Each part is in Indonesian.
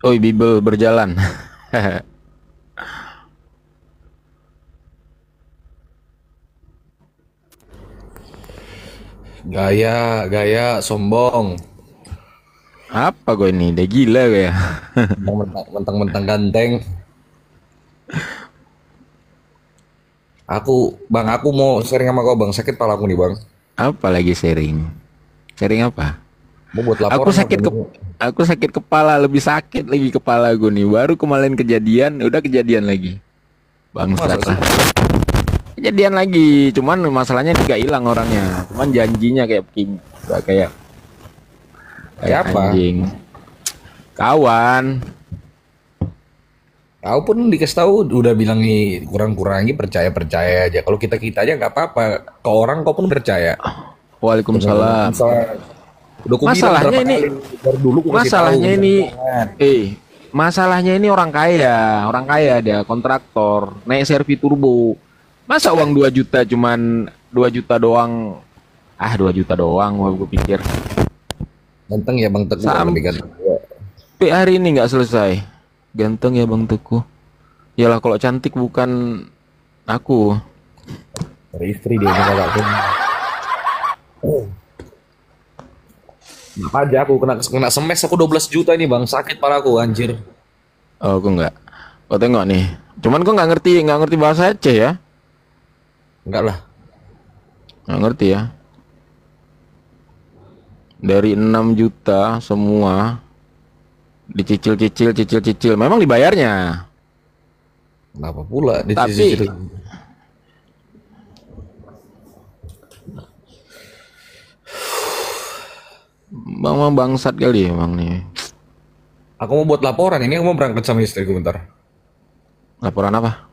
Oh, Bible berjalan. Gaya, gaya, sombong. Apa gue ini? Udah gila gue ya. Mentang-mentang ganteng. Aku mau sharing sama kau bang. Sakit pala aku nih bang. Apa lagi sharing? Sharing apa? Mau buat Aku laporan aku sakit ke nih. aku sakit kepala, lebih sakit lagi kepala gue nih. Baru kemarin kejadian, udah kejadian lagi. Masa Bangsat sih? lah. Kejadian lagi, cuman masalahnya nggak hilang orangnya. Cuman janjinya kayak king, kayak kayak Kayak apa? anjing. Kawan, Kau pun dikasih tahu udah bilang nih kurang-kurangi percaya-percaya aja. Kalau kita aja nggak apa-apa. Ke orang kau pun percaya. Dengan Waalaikumsalam. misalnya udah aku bilang Masalahnya berapa ini, kali dari dulu aku kasih tahu masalahnya jangan ini, jangan. masalahnya ini orang kaya dia kontraktor, naik servi turbo. Masa uang 2 juta cuman 2 juta doang? Ah, 2 juta doang, gua pikir. Ganteng ya bang Teguh kan lebih Sampai ganteng. Ya. hari ini nggak selesai. Ganteng ya Bang Teguh. Yalah kalau cantik bukan aku. Dari istri dia nih kakak tuh. Apa aja aku kena kena semes aku 12 juta ini bang sakit palaku anjir. Oh, aku nggak. Kau tengok nih. Cuman kau nggak ngerti bahasa Aceh ya? Enggak lah. Nggak ngerti ya. Dari 6 juta semua dicicil. Memang dibayarnya. Kenapa pula di Tapi situ? Bang bangsat kali ya Bang nih. Aku mau buat laporan ini aku mau berangkat sama istriku bentar. Laporan apa?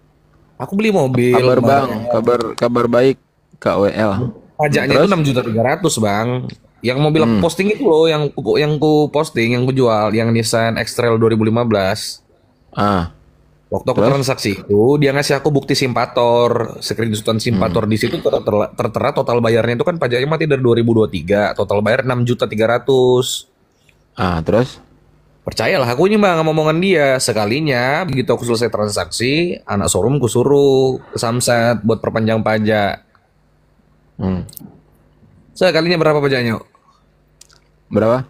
Aku beli mobil Kabar Bang, kemarin. kabar kabar baik KWL. Pajaknya itu Terus? 6.300.000 bang. Yang mobil aku Hmm. posting itu loh, yang ku posting, yang ku jual, yang Nissan X-Trail 2015. Ah, Waktu aku terus? transaksi itu, dia ngasih aku bukti simpator, screenshotan simpator Hmm. di situ tertera total bayarnya itu kan pajaknya mati dari 2023, total bayar 6.300.000. Terus? Percayalah aku ini bang sama omongan dia. Sekalinya begitu aku selesai transaksi, anak showroom ku suruh ke Samsat buat perpanjang pajak. Hmm. Sekalinya berapa pajaknya? Berapa?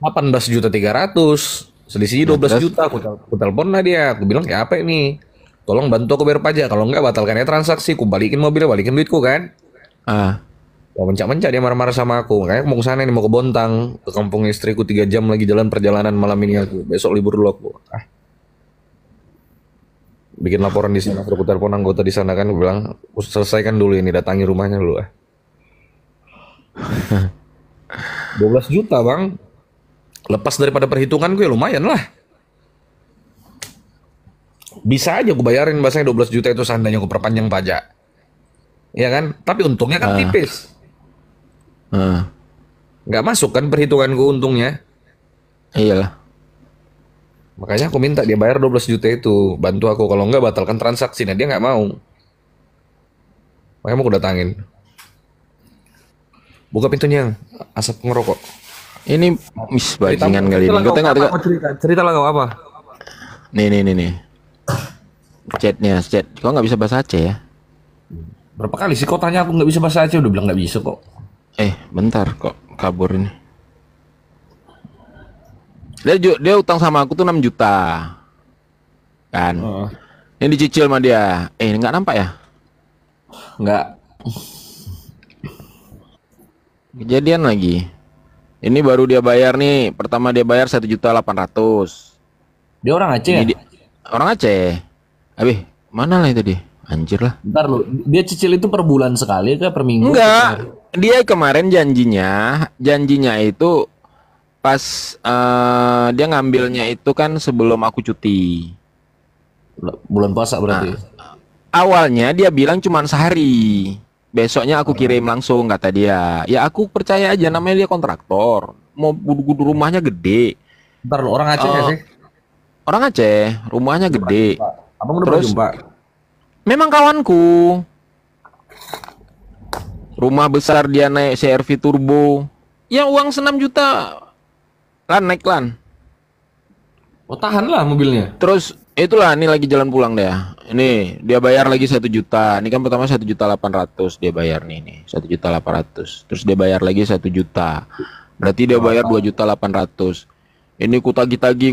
18.300.000. Selisihnya Nah, 12 terus? juta. Aku telepon lah dia. Aku bilang kayak apa ini? Tolong bantu aku bayar pajak. Kalau enggak batalkan ya transaksi. Aku balikin mobilnya, balikin duitku kan. Ah, Mau mencak-mencak dia marah-marah sama aku. Makanya aku mau ke sana nih, mau ke Bontang. Ke kampung istriku 3 jam lagi jalan perjalanan malam ini aku. Besok libur dulu aku. Bikin laporan di sana. Terus aku telepon anggota di sana kan. Aku bilang, aku selesaikan dulu ini. Datangi rumahnya dulu. 12 juta bang. Lepas daripada perhitungan gue lumayan lah. Bisa aja gue bayarin bahasanya 12 juta itu seandainya gue perpanjang pajak. Ya kan? Tapi untungnya kan ah, tipis. ah. Nggak masuk kan perhitunganku untungnya. Iyalah. Makanya aku minta dia bayar 12 juta itu. Bantu aku. Kalau nggak batalkan transaksi. Nah dia nggak mau. Makanya mau aku datangin. Buka pintunya. Asap ngerokok. Ini Ceritamu. bajingan kali Cerita ini. lah Kau kau. tengok, Apa tengok. kau cerita? Cerita lah kau apa? Nih. Chat. Kau nggak bisa bahasa Aceh ya? Berapa kali sih kau tanya aku nggak bisa bahasa Aceh? Udah bilang nggak bisa kok. Bentar kok kabur ini. Dia utang sama aku tuh 6 juta. Kan? Heeh. Ini dicicil sama dia. Nggak nampak ya? Nggak. Kejadian lagi. Ini baru dia bayar nih. Pertama dia bayar 1.800.000. Dia orang Aceh Ini ya? orang Aceh. Abih, mana lah itu dia? Anjir lah. Bentar lu. Dia cicil itu per bulan sekali kah? Per minggu atau per hari? Enggak. Dia kemarin janjinya itu pas dia ngambilnya itu kan sebelum aku cuti. Bulan puasa Nah, berarti. awalnya dia bilang cuma sehari. Besoknya aku kirim langsung kata dia. Ya aku percaya aja namanya dia kontraktor. Mau rumahnya gede. Bentar lu. Orang Aceh nggak Eh, sih? orang Aceh, rumahnya Udah pernah gede. jumpa. Abang udah pernah Terus jumpa? memang kawanku. Rumah besar dia naik CRV turbo. Ya uang 6 juta. Lan naik lan. Oh, tahan lah mobilnya. Terus itulah ini lagi jalan pulang deh. Ini dia bayar lagi 1 juta. Ini kan pertama 1,8 juta dia bayar nih 1,8 juta. Terus dia bayar lagi 1 juta. Berarti dia bayar 2,8 juta. Ini ku tagih,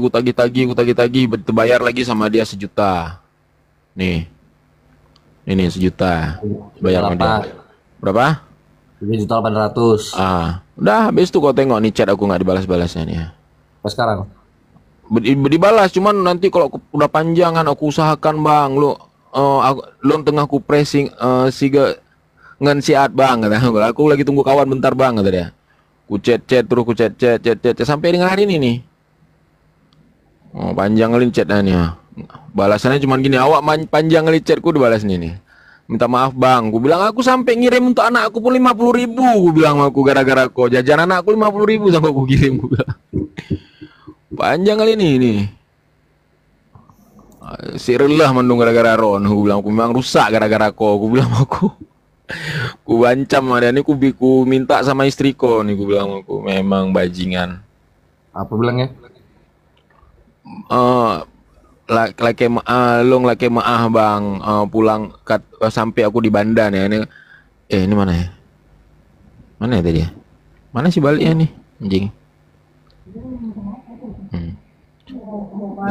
bayar lagi sama dia 1 juta. Nih, ini 1 juta. Bayar sama dia. Berapa? 3.800.000. Udah habis tuh kau tengok nih chat aku nggak dibalas-balasnya nih. Pas sekarang. Dibalas cuman nanti kalau udah panjangan aku usahakan bang lu tengah ku pressing siga ngan siat bang kata aku lagi tunggu kawan bentar bang kata dia. Ku chat terus ku chat sampai dengan hari ini nih. Panjang kali chatnya. Balasannya cuman gini, awak panjang kali chatku dibalas nih. Minta maaf bang, gue bilang aku sampai ngirim untuk anak aku pun 50.000, gue bilang aku gara-gara kok jajan anak aku 50.000 sampai aku kirim, gue bilang. Panjang kali ini. Si relah mendung gara-gara Ron, gue bilang aku memang rusak gara-gara kok, gue bilang aku. Ku ancam ada nih, ku minta sama istriku nih, gue bilang aku memang bajingan. Apa bilangnya? Laki maah bang pulang sampai aku di Banda nih ini mana ya tadi ya, mana sih baliknya nih anjing.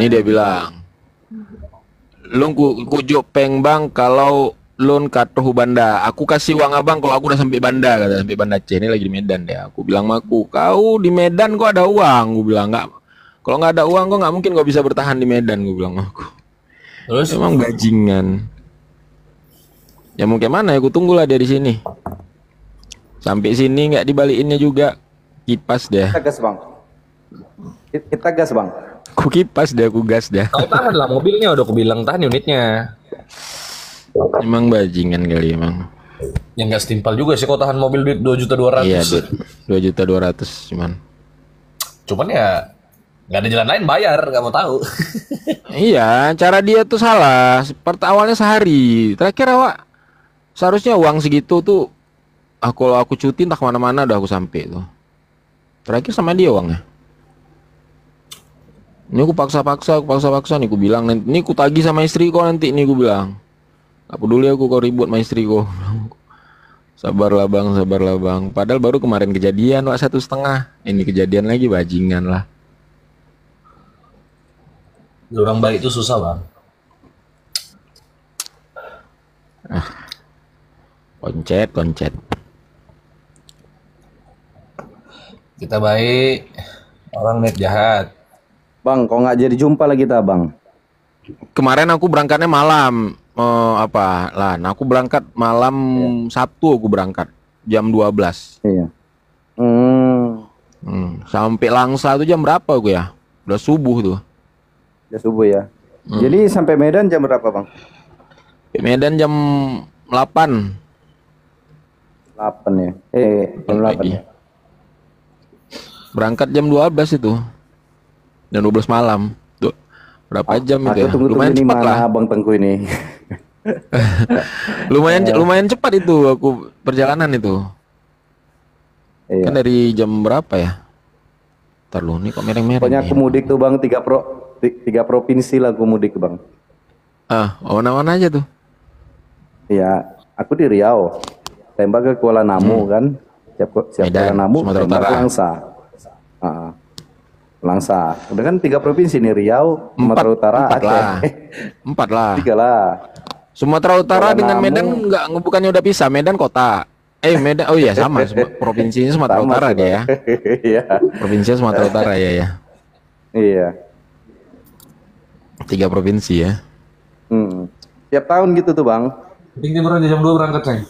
Ini dia bilang long kujuk peng bang kalau lon katuh Banda aku kasih uang abang kalau aku udah sampai Banda kata, sampai Banda C. Ini lagi di Medan deh. Aku bilang maku kau di Medan kok ada uang, gue bilang nggak. Kalau nggak ada uang, kok nggak mungkin kau bisa bertahan di Medan, gue bilang aku. Terus emang bajingan. Ya mungkin mana ya, aku tunggulah dari sini. Sampai sini nggak dibalikinnya juga, kipas deh. Kita gas bang. Kita gas bang. Aku kipas deh, aku gas deh. Kau tahan lah mobilnya, udah aku bilang tahan unitnya. Emang bajingan kali emang. Ya nggak setimpal juga sih kau tahan mobil duit 2.200.000. Iya, 2.200.000 cuman. Cuman ya nggak ada jalan lain, bayar, nggak mau tahu. Iya, cara dia tuh salah. Seperti awalnya sehari, terakhir awak seharusnya uang segitu tuh. Kalau aku cuti entah kemana-mana udah aku sampai tuh. Terakhir sama dia uangnya. Ini aku paksa nih, aku bilang ini aku tagih sama istri kok nanti nih, aku bilang. Gak peduli aku kau ribut sama istri kok. Sabarlah bang. Padahal baru kemarin kejadian wak 1,5. Ini kejadian lagi, bajingan lah. Orang baik itu susah bang. Koncet. Kita baik, orang net jahat. Bang, kok nggak jadi jumpa lagi kita bang? Kemarin aku berangkatnya malam. Aku berangkat malam Sabtu, aku berangkat jam 12. Iya. Sampai Langsa tuh jam berapa aku ya? Udah subuh tuh. Ya subuh ya. Jadi sampai Medan jam berapa bang? Medan jam 8. 8 ya. Jam 8 ya. Berangkat jam 12 itu. Jam 12 malam. Tuh. Berapa jam itu ya? Lumayan cepat lah. Abang Tengku ini. lumayan cepat itu aku perjalanan itu. Iya. Kan dari jam berapa ya? Ntar lu nih kok mereng-mereng. Pokoknya aku mudik tuh bang, 3 provinsi lah aku mudik bang. Mana-mana aja tuh? Iya, aku di Riau. Tembak ke Kuala Namu kan. Siap Medan, Kuala Namu, Sumatera tembak Utara. ke Langsa. Langsa. Udah kan 3 provinsi nih, Riau, Sumatera Utara, Empat Aceh. lah. 4 lah. 3 lah. Sumatera Utara Kuala dengan Namu. Medan bukannya udah pisah, Medan kota. Medan, oh iya sama, provinsinya Sumatera Sama Utara sih, dia ya. Bang. Iya. Provinsinya Sumatera Utara ya. Iya. 3 provinsi ya. Tiap tahun gitu tuh bang. Penting timuran jam 2 berangkat sayang.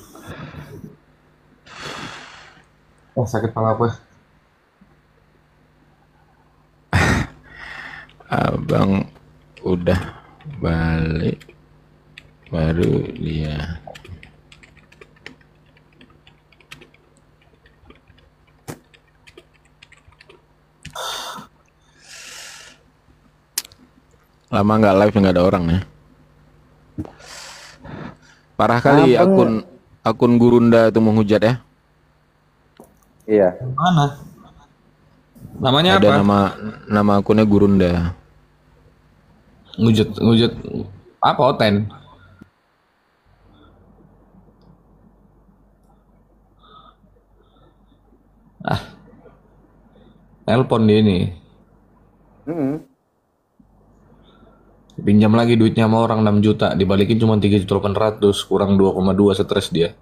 Oh sakit kepala apa? Abang udah balik baru dia. Lama nggak live, nggak ada orang ya. Parah kali akun Gurunda itu menghujat ya. Iya. Mana? Namanya Ada apa? nama akunnya Gurunda. ngujut apa Oten? Telepon dia ini. Mm-mm. Pinjam lagi duitnya sama orang 6 juta, dibalikin cuma 3.800.000, kurang 2,2, stres dia.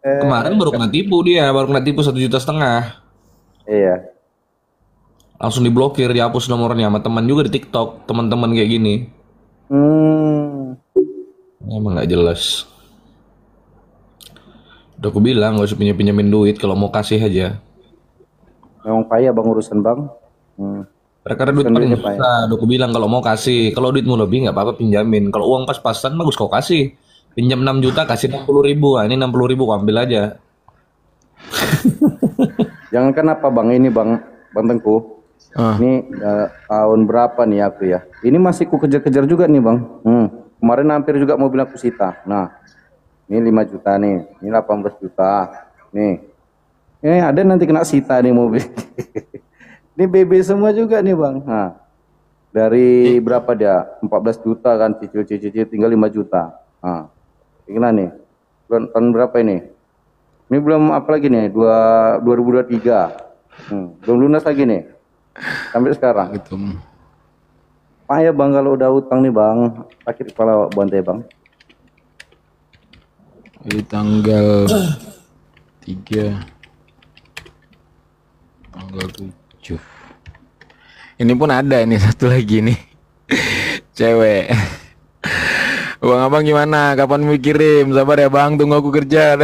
Kemarin baru kena tipu dia, baru kena tipu 1,5 juta. Iya. Langsung diblokir, dihapus nomornya sama teman juga di TikTok, teman-teman kayak gini. Hmm. Emang nggak jelas. Udah aku bilang gak usah pinjemin duit, kalau mau kasih aja. Memang payah bang urusan bang. Hmm. Karena duit Urusan paling duitnya payah. susah, udah aku bilang kalau mau kasih. Kalau duitmu lebih nggak apa-apa pinjamin. Kalau uang pas-pasan bagus kau kasih. Pinjam 6 juta kasih 60.000. Nah, ini 60.000 kau ambil aja. Jangan kenapa bang ini bang Tengku. Ini tahun berapa nih aku ya? Ini masih ku kejar-kejar juga nih bang. Kemarin hampir juga mobil aku sita. Nah, ini 5 juta nih, ini 18 juta. Nih, ini ada nanti kena sita nih mobil. Ini BB semua juga nih bang. Nah, dari berapa dia? 14 juta kan cicil tinggal 5 juta. Nah, gimana nih? Tahun berapa ini? Ini belum apa lagi nih? 2023. Belum lunas lagi nih. Sampai sekarang. Gitu. Payah bang kalau udah utang nih bang. Sakit kepala bantai bang. Di tanggal 3, tanggal 7. Ini pun ada ini satu lagi nih. Cewek. Bang abang gimana? Kapan mau kirim? Sabar ya bang, tunggu aku kerja.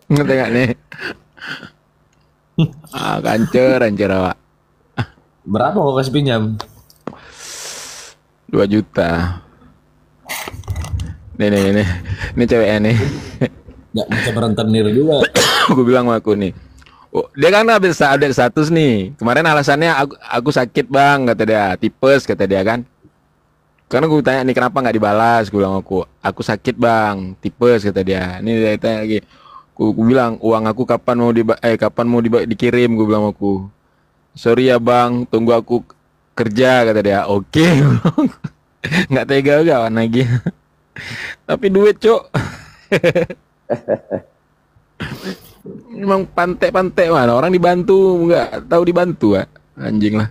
Ngerti gak nih? Kancer awak. Berapa kau kasih pinjam? 2 juta. Nih. Ini ceweknya nih. Nggak bisa berentenir juga. Aku bilang sama aku nih. Oh, dia kan habis update status nih. Kemarin alasannya aku sakit bang, kata dia. Tipes kata dia kan. Karena gue tanya nih kenapa nggak dibalas. Gue bilang aku sakit bang, tipes kata dia. Ini dia tanya lagi. Aku bilang uang aku kapan mau dikirim. Gue bilang aku. Sorry ya bang, tunggu aku kerja kata dia. Oke. Nggak tega kawan lagi. Tapi duit cok. Emang pantek mana orang dibantu nggak tahu dibantu anjing lah.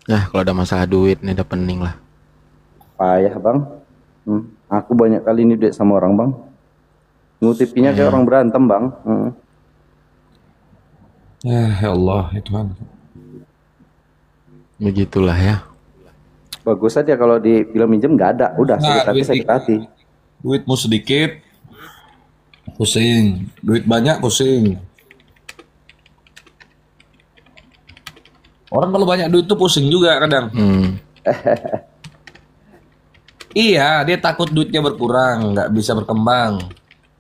Nah kalau ada masalah duit nih udah pening lah. Payah bang. Aku banyak kali ini duit sama orang bang. Ngutipinya kayak orang berantem bang. Ya Allah, itu kan. Begitulah ya. Bagus aja kalau dibilang minjem nggak ada. Udah sakit hati. Duitmu sedikit, pusing. Duit banyak, pusing. Orang kalau banyak duit tuh pusing juga kadang. Iya, dia takut duitnya berkurang, nggak bisa berkembang.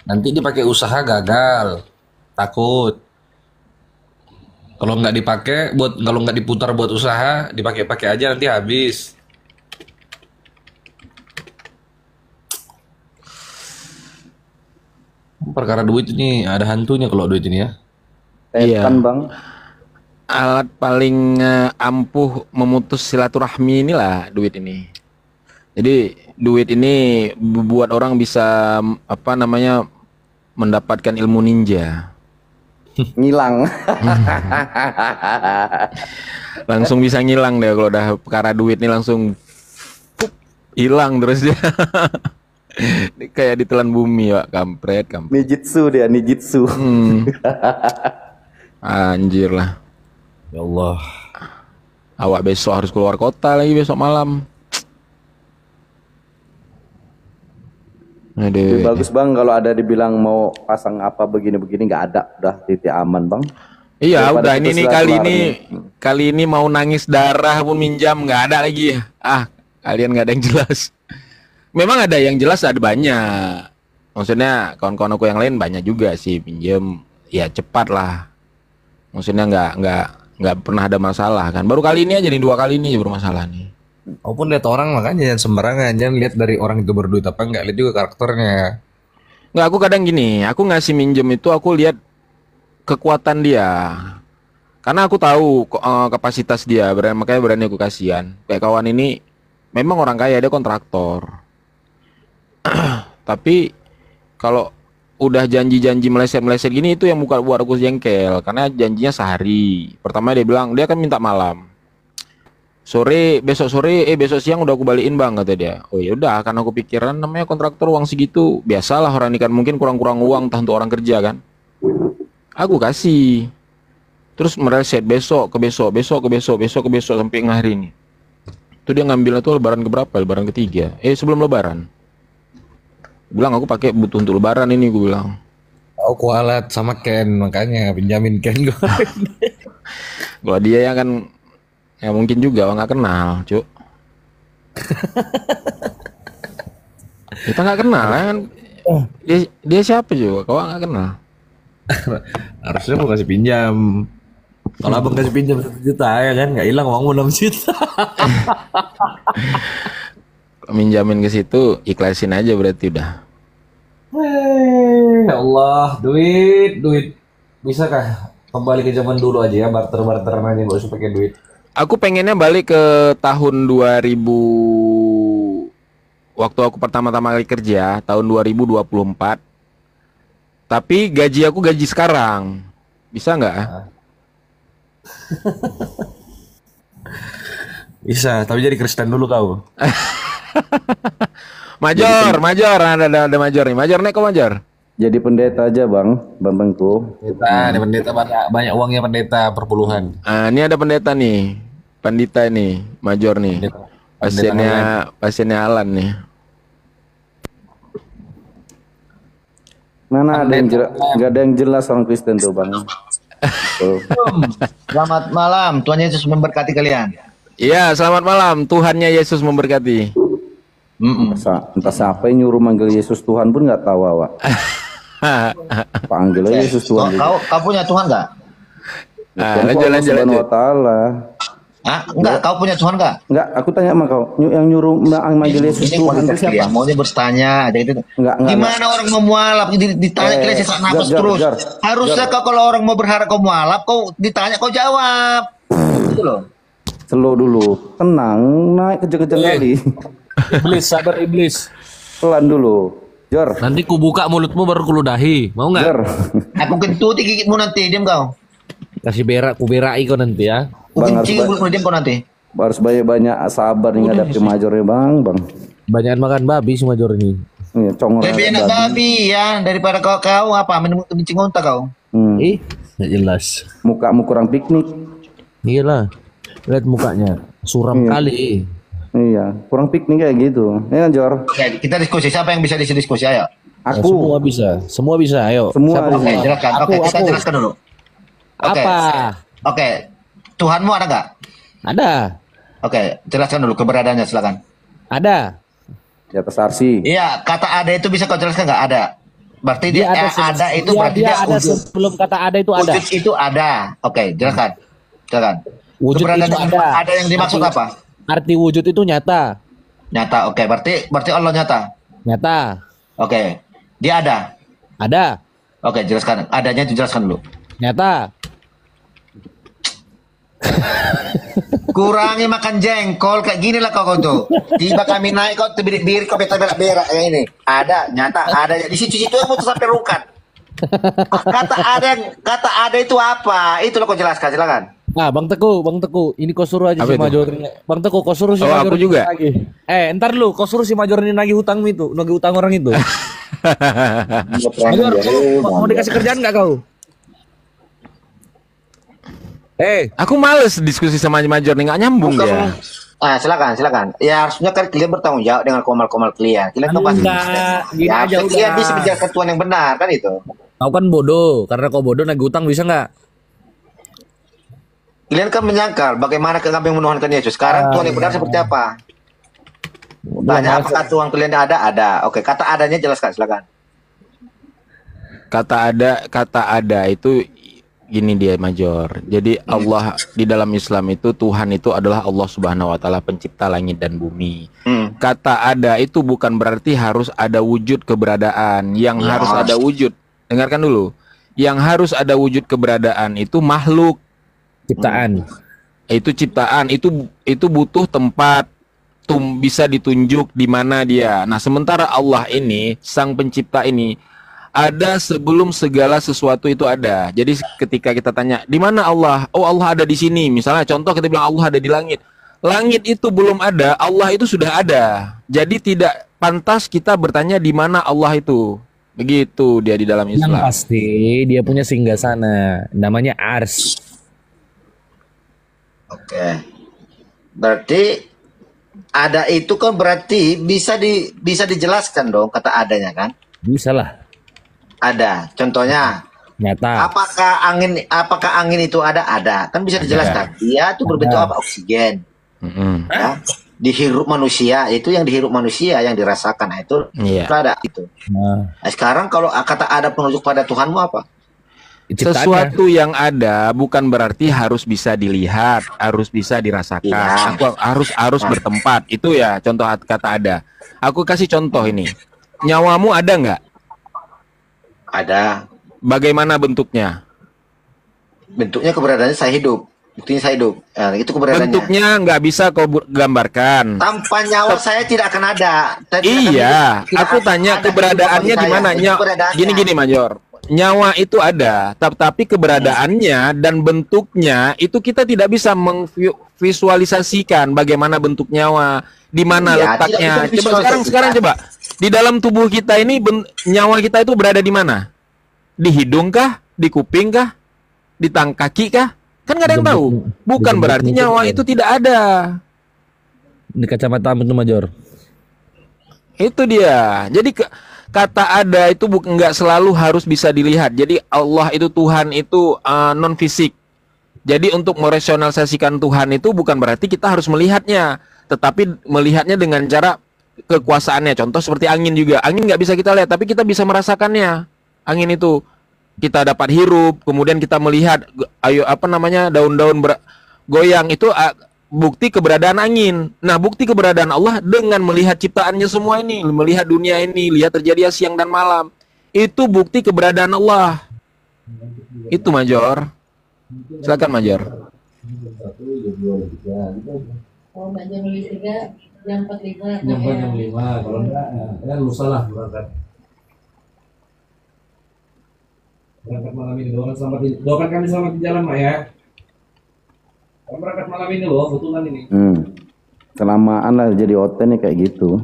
Nanti dia pakai usaha gagal, takut. Kalau nggak dipakai kalau nggak diputar buat usaha, dipakai aja nanti habis. Perkara duit ini ada hantunya kalau duit ini ya. Setan bang. Alat paling ampuh memutus silaturahmi inilah duit ini. Jadi duit ini buat orang bisa mendapatkan ilmu ninja. Ngilang. Langsung bisa ngilang deh kalau udah perkara duit nih langsung hilang terus dia. Kayak ditelan bumi ya, kampret. Nijitsu dia, nijitsu. Anjir lah. Ya Allah. Awak besok harus keluar kota lagi besok malam. Aduh. Bagus bang kalau ada dibilang mau pasang apa begini-begini nggak ada, udah titik aman bang. Iya udah ini nih kali ini mau nangis darah pun minjam nggak ada lagi. Kalian nggak ada yang jelas. Memang ada yang jelas ada banyak. Maksudnya kawan-kawan aku yang lain banyak juga sih pinjam ya cepat lah. Maksudnya nggak pernah ada masalah kan. Baru kali ini aja nih 2 kali ini bermasalah nih. Walaupun lihat orang makanya jangan sembarangan, jangan lihat dari orang itu berduit apa enggak, lihat juga karakternya. Nggak, aku kadang gini, aku ngasih minjem itu aku lihat kekuatan dia. Karena aku tahu kapasitas dia, makanya berani aku kasihan. Kayak kawan ini memang orang kaya, dia kontraktor. Tapi kalau udah janji-janji meleset-meleset gini itu yang buat aku jengkel. Karena janjinya sehari. Pertama dia bilang dia akan minta malam. Besok sore, besok siang udah aku balikin bang, kata dia. Oh ya udah, karena aku pikiran namanya kontraktor uang segitu, biasalah orang ini kan mungkin kurang-kurang uang, entah untuk orang kerja kan. Aku kasih. Terus meleset besok ke besok, besok ke besok, besok ke besok sampai hari ini. Itu dia ngambilnya tuh lebaran keberapa? Lebaran ketiga. Sebelum lebaran. Bilang aku pakai butuh untuk lebaran ini, gue bilang. Aku alat sama Ken, makanya pinjamin Ken gue. Kalau dia ya kan, ya mungkin juga nggak kenal, cuk. Kita nggak kenal kan. Dia siapa juga? Kau nggak kenal. Harusnya mau kasih pinjam. Kalau abang kasih pinjam 1 juta ya kan, nggak hilang uangmu 6 juta. Minjamin ke situ, ikhlasin aja berarti udah. Ya Allah, duit. Bisakah kembali ke zaman dulu aja ya, barter-barteran aja, nggak usah pakai duit. Aku pengennya balik ke tahun 2000, waktu aku pertama-tama kali kerja, tahun 2024. Tapi gaji aku gaji sekarang. Bisa nggak? Bisa, tapi jadi Kristen dulu kau. Major, ada major nih. Major naik kok major. Jadi pendeta aja bang, bantengku. Pendeta banyak uangnya, pendeta perpuluhan. Ini ada pendeta nih, pandita nih, major nih. Pasiennya Alan nih. Mana ada yang nggak ada yang jelas orang Kristen tuh bang. Tuh. Selamat malam, Tuhan Yesus memberkati kalian. Iya, selamat malam. Tuhannya Yesus memberkati. Entah siapa yang nyuruh manggil Yesus Tuhan pun nggak tahu awak. Panggil aja Yesus Tuhan. Kau punya Tuhan nggak? Lanjut. Enggak, kau punya Tuhan nggak? Enggak, aku tanya sama kau. Yang nyuruh manggil Yesus Tuhan itu siapa? Maunya bertanya aja gitu. Enggak. Gimana orang mau mualaf ditanya kalian sesak nafas terus. Harusnya kau kalau orang mau berharap kau mualaf, kau ditanya kau jawab. Gitu loh. Slow dulu, tenang, naik kejar-kejar kali. Iblis, sabar iblis. Pelan dulu. Jor. Nanti ku buka mulutmu baru ku ludahi. Mau nggak? Jor. Aku kentut gigitmu nanti, diam kau. Kasih berak, ku berai kau nanti ya. Bang, Kencing mulutmu, diam kau nanti. Harus banyak-banyak sabar nih ngadepin majornya bang. Banyakan makan babi si major ini. Iya, congor. Lebih enak babi ya daripada kau apa minum kencing unta kau. Nggak jelas. Mukamu kurang piknik. Iyalah. Lihat mukanya, suram kali. Iya, kurang piknik kayak gitu. Iya, Jor. Oke, kita diskusi. Siapa yang bisa diskusi? Ayo. Aku. Semua bisa. Ayo. Semua. Oke, jelaskan. Kita jelaskan dulu. Apa? Oke. Tuhanmu ada nggak? Ada. Oke, jelaskan dulu keberadaannya, silakan. Ada. Di atas arsi. Iya, kata ada itu bisa kau jelaskan nggak? Ada. Berarti dia ada itu berarti dia ada wujud. sebelum kata ada itu ada. Wujud itu ada. Oke, jelaskan. Silakan. Wujud itu ada. Ada yang dimaksud apa? Arti wujud itu nyata. Nyata. Oke, berarti Allah nyata. Nyata. Oke. Dia ada. Ada. Oke, jelaskan. Adanya itu jelaskan dulu. Nyata. Kurangi makan jengkol kayak gini lah kau tuh. Tiba kami naik kau birik kau berak kayak ini. Ada, nyata, ada di situ yang mau sampai rukat. Kata ada itu apa? Itu lo kau jelaskan, silakan. Nah, Bang Teguh, ini kau suruh aja apa si itu? Major ini. Bang Teguh, kau suruh si Major aku juga. lagi. Ntar lu, kau suruh si Major ini nagih hutangmu itu, nagih hutang orang itu. Major, mau dikasih kerjaan nggak kau? Aku males diskusi sama major nih, nggak nyambung dia. Silakan. Ya harusnya kan kalian bertanggung jawab dengan komal-komal kalian. Kalian kan pasti gini aja udah. kalian bisa menjelaskan Tuhan yang benar kan itu. Kau kan bodoh, karena kau bodoh nagih hutang bisa nggak? Kalian kan menyangkal bagaimana kami menuhankan Yesus. Sekarang Tuhan yang benar seperti apa? Tanya apakah Tuhan kalian ada? Oke, kata adanya jelaskan, silakan. Kata ada itu Gini dia Major. Jadi Allah di dalam Islam itu Tuhan itu adalah Allah Subhanahu wa taala pencipta langit dan bumi. Kata ada itu bukan berarti harus ada wujud keberadaan. Yang harus ada wujud. Dengarkan dulu. Yang harus ada wujud keberadaan itu makhluk Ciptaan. itu ciptaan itu butuh tempat bisa ditunjuk di mana dia. Nah, sementara Allah ini sang pencipta ini ada sebelum segala sesuatu itu ada. Jadi ketika kita tanya di mana Allah, oh Allah ada di sini. Misalnya contoh kita bilang Allah ada di langit. Langit itu belum ada, Allah itu sudah ada. Jadi tidak pantas kita bertanya di mana Allah itu. Begitu dia di dalam Yang Islam. pasti dia punya singgasana, namanya Ars. Oke. Berarti ada itu kan berarti bisa dijelaskan dong kata adanya kan? Bisa lah, Ada. Contohnya nyata. apakah angin itu ada? Ada. Kan bisa dijelaskan. Dia itu berbentuk apa? Oksigen. Ya. Dihirup manusia, itu yang dihirup manusia yang dirasakan. Nah, itu Iya. ada itu. Nah, Nah, sekarang kalau kata ada penunjuk pada Tuhanmu apa? ciptaannya. Sesuatu yang ada bukan berarti harus bisa dilihat, harus bisa dirasakan. Iya. Aku harus bertempat. Itu ya contoh kata ada. Aku kasih contoh ini. Nyawamu ada nggak? Ada. Bagaimana bentuknya? Bentuknya keberadaannya saya hidup. Buktinya saya hidup. Nah, itu keberadaannya. Bentuknya nggak bisa kau gambarkan. Tanpa nyawa saya tidak akan ada. Saya tidak akan Iya, hidup. Tidak aku akan tanya ada keberadaannya hidup di bagi mana? saya. Itu keberadaannya. Gini Major. Nyawa itu ada, tapi keberadaannya dan bentuknya itu kita tidak bisa memvisualisasikan bagaimana bentuk nyawa, di mana Iya, letaknya. tidak bisa Coba sekarang coba. Di dalam tubuh kita ini nyawa kita itu berada di mana? Di hidung kah? Di kuping kah? Di kaki kah? Kan nggak ada yang tahu. Bukan berarti nyawa itu tidak ada. Di kacamata itu Major. Itu dia. Jadi kata ada itu nggak selalu harus bisa dilihat. Jadi Allah itu Tuhan itu non fisik. Jadi untuk merasionalisasikan Tuhan itu bukan berarti kita harus melihatnya, tetapi melihatnya dengan cara kekuasaannya. Contoh seperti angin juga. Angin nggak bisa kita lihat, tapi kita bisa merasakannya. Angin itu kita dapat hirup, kemudian kita melihat daun-daun goyang itu bukti keberadaan angin. Nah, bukti keberadaan Allah dengan melihat ciptaannya semua ini, melihat dunia ini, lihat terjadi siang dan malam. Itu bukti keberadaan Allah. Itu Major. Silakan Major. Kalau nggak jam 3, jam 45. Jam 5, kalau enggak kan lusa lah berangkat. Berangkat malam ini, doakan kami selamat di jalan, Mak ya. Kami berangkat malam ini loh, betulan ini. Kelamaan lah jadi OT nih kayak gitu.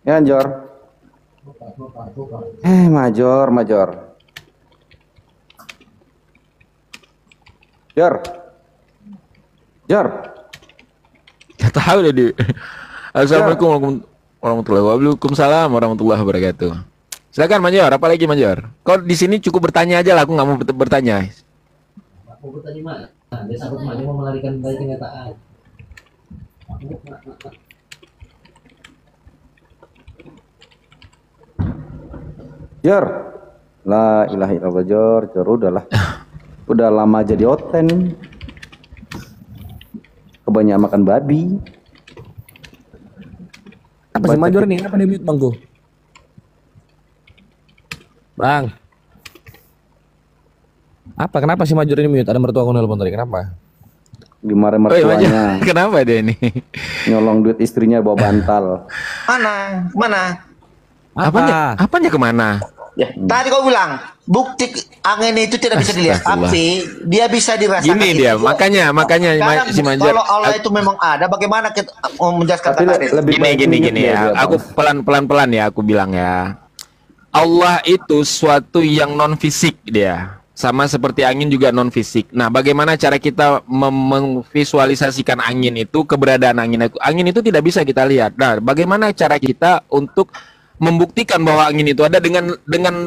Ya, Jor. Major. Jor. Gak tahu deh di. Assalamualaikum Waalaikumsalam warahmatullahi wabarakatuh. Silakan Major, apa lagi Major? Kau di sini cukup bertanya aja lah, aku nggak mau bertanya. Mau bertanya mana? Dia takut Mak, dia mau melarikan dari kenyataan. Jor. La ilaha illallah Jor udahlah. Udah lama jadi oten. Kebanyakan makan babi. Apa sih Major nih? Kenapa dia mute Bangku? Bang. Apa? Kenapa si Major ini mute? Ada mertua aku nelpon tadi. Kenapa? Gimana Major, mertuanya? kenapa dia ini? Nyolong duit istrinya bawa bantal. Mana? Apanya kemana? Ya, tadi kau bilang bukti angin itu tidak bisa dilihat, Astagfirullah. tapi dia bisa dirasakan. Gini itu. dia, makanya Sekarang, si Major. kalau Allah itu memang ada, bagaimana kita menjelaskan Tapi tadi? lebih baik Gini mute dia, ya. Aku pelan-pelan ya aku bilang ya. Allah itu suatu yang non fisik dia. Sama seperti angin juga non fisik. Nah, bagaimana cara kita memvisualisasikan angin itu, keberadaan angin itu? Angin itu tidak bisa kita lihat. Nah, bagaimana cara kita untuk membuktikan bahwa angin itu ada dengan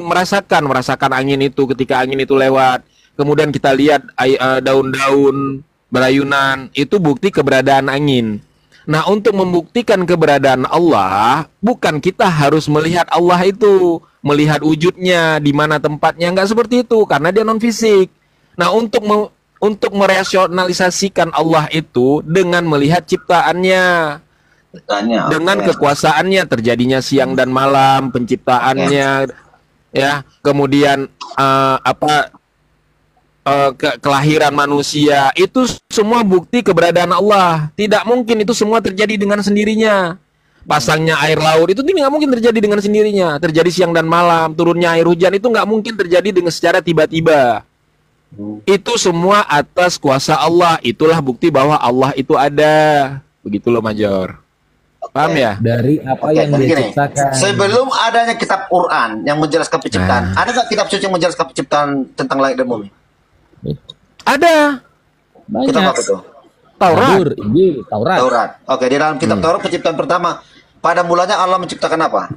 merasakan angin itu ketika angin itu lewat. Kemudian kita lihat daun-daun berayunan, itu bukti keberadaan angin. Nah, untuk membuktikan keberadaan Allah, bukan kita harus melihat Allah itu. melihat wujudnya, di mana tempatnya, nggak seperti itu karena dia non fisik. Nah, untuk merasionalisasikan Allah itu dengan melihat ciptaannya, dengan kekuasaannya, terjadinya siang dan malam, penciptaannya, ya, kemudian kelahiran manusia, itu semua bukti keberadaan Allah. Tidak mungkin itu semua terjadi dengan sendirinya. Pasangnya air laut itu nggak mungkin terjadi dengan sendirinya. Terjadi siang dan malam, turunnya air hujan itu nggak mungkin terjadi dengan secara tiba-tiba. Itu semua atas kuasa Allah. Itulah bukti bahwa Allah itu ada. Begitu loh, Major. Paham ya? Dari apa yang dia ciptakan. Sebelum adanya kitab Quran yang menjelaskan penciptaan, ada nggak kitab suci yang menjelaskan penciptaan tentang langit dan bumi? Ada. Banyak. Kitab apa tuh? Taurat. Injil, Taurat. Oke, di dalam kitab Taurat penciptaan pertama, pada mulanya Allah menciptakan apa?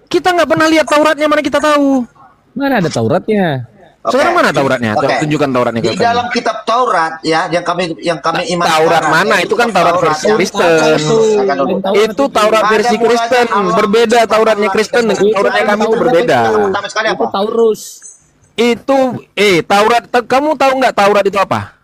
Kita nggak pernah lihat Tauratnya, mana kita tahu. Mana ada Tauratnya? Sekarang mana Tauratnya? Tunjukkan Tauratnya. Di dalam kitab Taurat ya, yang kami iman. Taurat mana? Itu kan Taurat versi Kristen. Itu Taurat versi Kristen. Berbeda Tauratnya Kristen dengan Tauratnya kami itu berbeda. Itu Taurus. Itu Taurat. Kamu tahu nggak Taurat itu apa?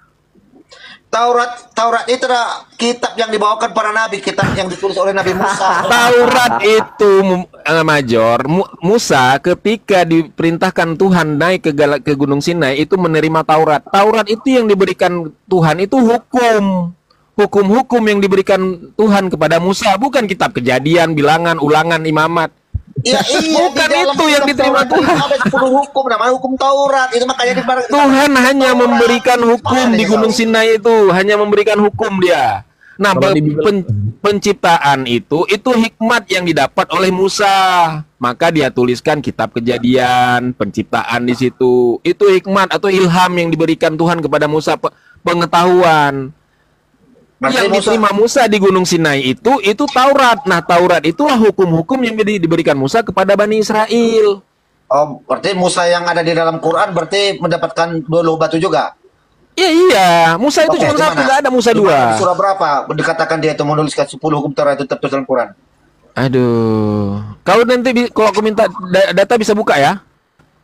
Taurat itu adalah kitab yang dibawakan para nabi, kitab yang ditulis oleh Nabi Musa. Taurat itu, Major, Musa ketika diperintahkan Tuhan naik ke Gunung Sinai itu menerima Taurat. Taurat itu yang diberikan Tuhan itu hukum yang diberikan Tuhan kepada Musa, bukan kitab Kejadian, Bilangan, Ulangan, Imamat. Ya, iya, bukan itu yang diterima Tuhan. Ada 10 hukum, namanya hukum Taurat. Itu makanya Tuhan hanya memberikan hukum di Gunung Sinai itu, hanya memberikan hukum dia. Nah, penciptaan itu hikmat yang didapat oleh Musa. Maka dia tuliskan kitab Kejadian, penciptaan di situ. Itu hikmat atau ilham yang diberikan Tuhan kepada Musa, pengetahuan. Yang diterima Musa di Gunung Sinai itu Taurat. Nah, Taurat itulah hukum-hukum yang diberikan Musa kepada Bani Israel. Oh, berarti Musa yang ada di dalam Quran berarti mendapatkan 2 batu juga? Iya, Musa itu cuma satu, nggak ada Musa 2. Surah berapa dikatakan dia itu menuliskan 10 hukum Taurat itu tertulis dalam Quran? Aduh, kalau nanti kalau aku minta data bisa buka ya?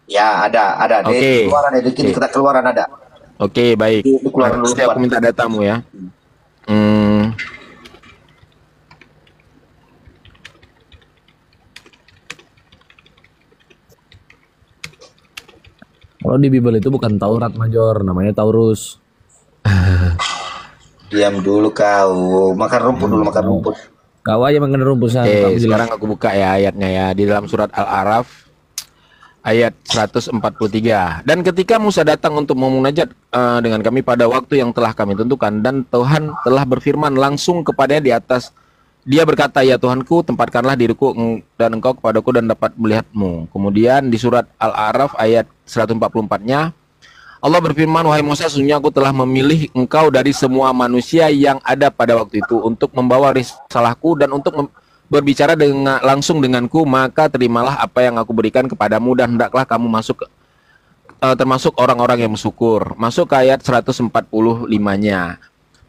Ya, ada. Oke. Di keluaran di keluaran ada. Oke, baik. Di keluaran Nanti aku minta datamu ya. Kalau di Bible itu bukan Taurat, Major, namanya Taurus. Diam dulu kau, makan rumput dulu, makan rumput. Kau aja makan rumput. Sekarang aku buka ya ayatnya ya, di dalam surat Al-A'raf ayat 143. Dan ketika Musa datang untuk memunajat dengan kami pada waktu yang telah kami tentukan, dan Tuhan telah berfirman langsung kepadanya di atas, dia berkata, ya Tuhanku, tempatkanlah diriku dan engkau kepadaku dan dapat melihatmu. Kemudian di surat Al-A'raf ayat 144-nya, Allah berfirman, wahai Musa, sesungguhnya aku telah memilih engkau dari semua manusia yang ada pada waktu itu untuk membawa risalahku dan untuk berbicara langsung denganku, maka terimalah apa yang aku berikan kepadamu dan hendaklah kamu masuk termasuk orang-orang yang bersyukur. Masuk ke ayat 145-nya.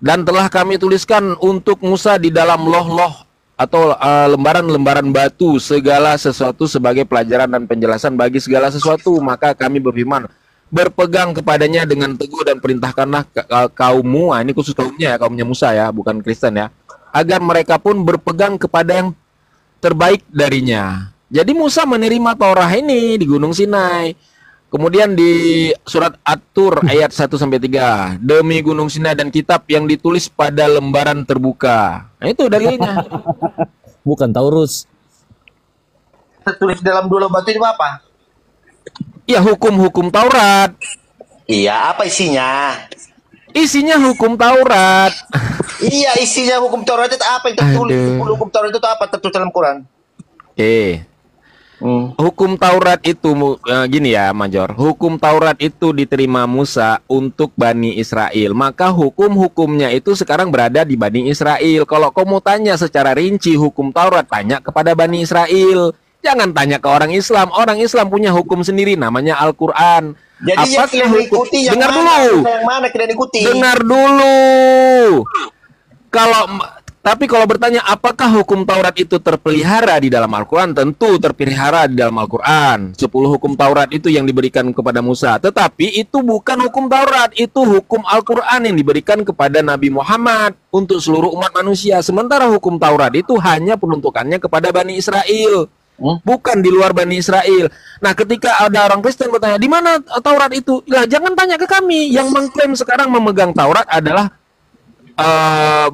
Dan telah kami tuliskan untuk Musa di dalam loh-loh atau lembaran-lembaran batu segala sesuatu sebagai pelajaran dan penjelasan bagi segala sesuatu. Maka kami berfirman, berpegang kepadanya dengan teguh dan perintahkanlah kaummu, ini khusus kaumnya ya, kaumnya Musa ya, bukan Kristen ya, agar mereka pun berpegang kepada yang terbaik darinya. Jadi Musa menerima Taurat ini di Gunung Sinai. Kemudian di surat At-Tur ayat 1-3, demi Gunung Sinai dan kitab yang ditulis pada lembaran terbuka. Nah, itu dalilnya. Bukan Taurus. Tertulis dalam 2 batu itu apa? Ya, hukum-hukum Taurat. Iya, apa isinya? Isinya hukum Taurat. Iya, isinya hukum Taurat itu apa yang tertulis? Hukum Taurat itu apa tertulis dalam Quran? Hukum Taurat itu gini ya, Major. Hukum Taurat itu diterima Musa untuk Bani Israel. Maka hukum-hukumnya itu sekarang berada di Bani Israel. Kalau kau mau tanya secara rinci hukum Taurat, tanya kepada Bani Israel. Jangan tanya ke orang Islam. Orang Islam punya hukum sendiri, namanya Al-Quran. Jadi yang tidak diikuti yang dengar mana? Dulu. Yang mana tidak diikuti? Dengar dulu. Tapi kalau bertanya apakah hukum Taurat itu terpelihara di dalam Al-Quran, tentu terpelihara di dalam Al-Quran. 10 hukum Taurat itu yang diberikan kepada Musa. Tetapi itu bukan hukum Taurat, itu hukum Al-Quran yang diberikan kepada Nabi Muhammad untuk seluruh umat manusia. Sementara hukum Taurat itu hanya peruntukannya kepada Bani Israel, bukan di luar Bani Israel. Nah, ketika ada orang Kristen bertanya, di mana Taurat itu? Lah, jangan tanya ke kami. Yang mengklaim sekarang memegang Taurat adalah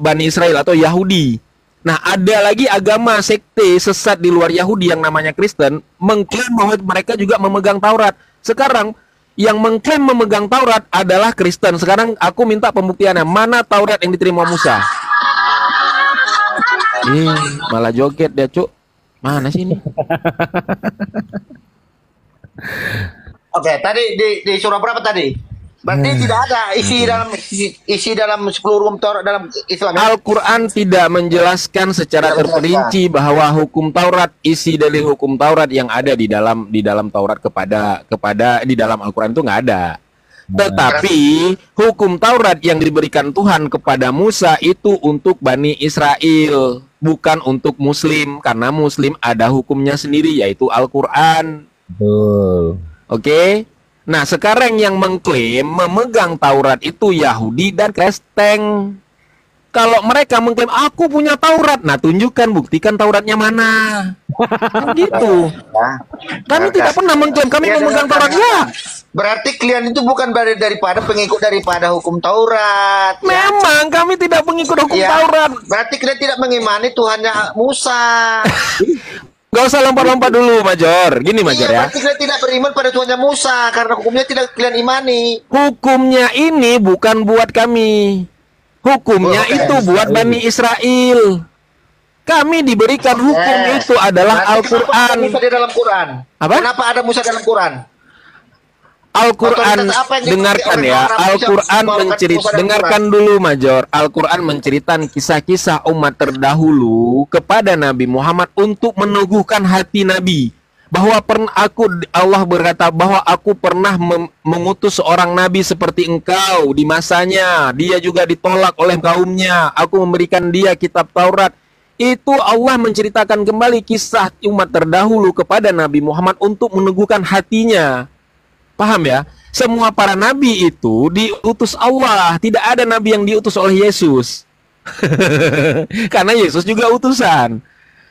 Bani Israel atau Yahudi. Nah, ada lagi agama sekte sesat di luar Yahudi yang namanya Kristen mengklaim bahwa mereka juga memegang Taurat. Sekarang yang mengklaim memegang Taurat adalah Kristen. Sekarang aku minta pembuktiannya. Mana Taurat yang diterima Musa? Malah joget dia, Cuk. Mana sih ini? Oke, tadi di surah berapa tadi? Berarti tidak ada isi dalam 10 hukum Taurat dalam Islam. Al-Quran tidak menjelaskan secara terperinci bahwa hukum Taurat, isi dari hukum Taurat yang ada di dalam Taurat kepada di dalam Al-Quran itu nggak ada. Tetapi hukum Taurat yang diberikan Tuhan kepada Musa itu untuk Bani Israel, bukan untuk Muslim, karena Muslim ada hukumnya sendiri yaitu Al-Quran. Betul. Oke. Nah, sekarang yang mengklaim memegang Taurat itu Yahudi dan Kristen. Kalau mereka mengklaim aku punya Taurat, nah tunjukkan, buktikan Tauratnya mana. Kan gitu. Kami tidak pernah mengklaim kami memegang Taurat, ya. Berarti kalian itu bukan daripada pengikut daripada hukum Taurat. Memang kami tidak pengikut hukum Ya. Taurat. Berarti kalian tidak mengimani Tuhannya Musa. Gak usah lompat-lompat dulu, Major. Gini, Major, Iya, ya. berarti kalian tidak beriman pada Tuhannya Musa karena hukumnya tidak kalian imani. Hukumnya ini bukan buat kami. Hukumnya itu buat Bani Israel. Kami diberikan hukum itu adalah Berarti kenapa ada Al-Quran. Musa di dalam Quran? Apa? Kenapa ada Musa dalam Quran? Al-Quran, Otoritas apa yang dengarkan dipakai oleh ya. orang Arab Al-Quran bisa menceritakan, Musa dan dengarkan dulu, Major. Al-Quran menceritakan kisah-kisah umat terdahulu kepada Nabi Muhammad untuk meneguhkan hati Nabi. Bahwa Allah berkata bahwa aku pernah mengutus seorang Nabi seperti engkau di masanya. Dia juga ditolak oleh kaumnya. Aku memberikan dia kitab Taurat. Itu Allah menceritakan kembali kisah umat terdahulu kepada Nabi Muhammad untuk meneguhkan hatinya. Paham ya? Semua para nabi itu diutus Allah. Tidak ada nabi yang diutus oleh Yesus. Karena Yesus juga utusan.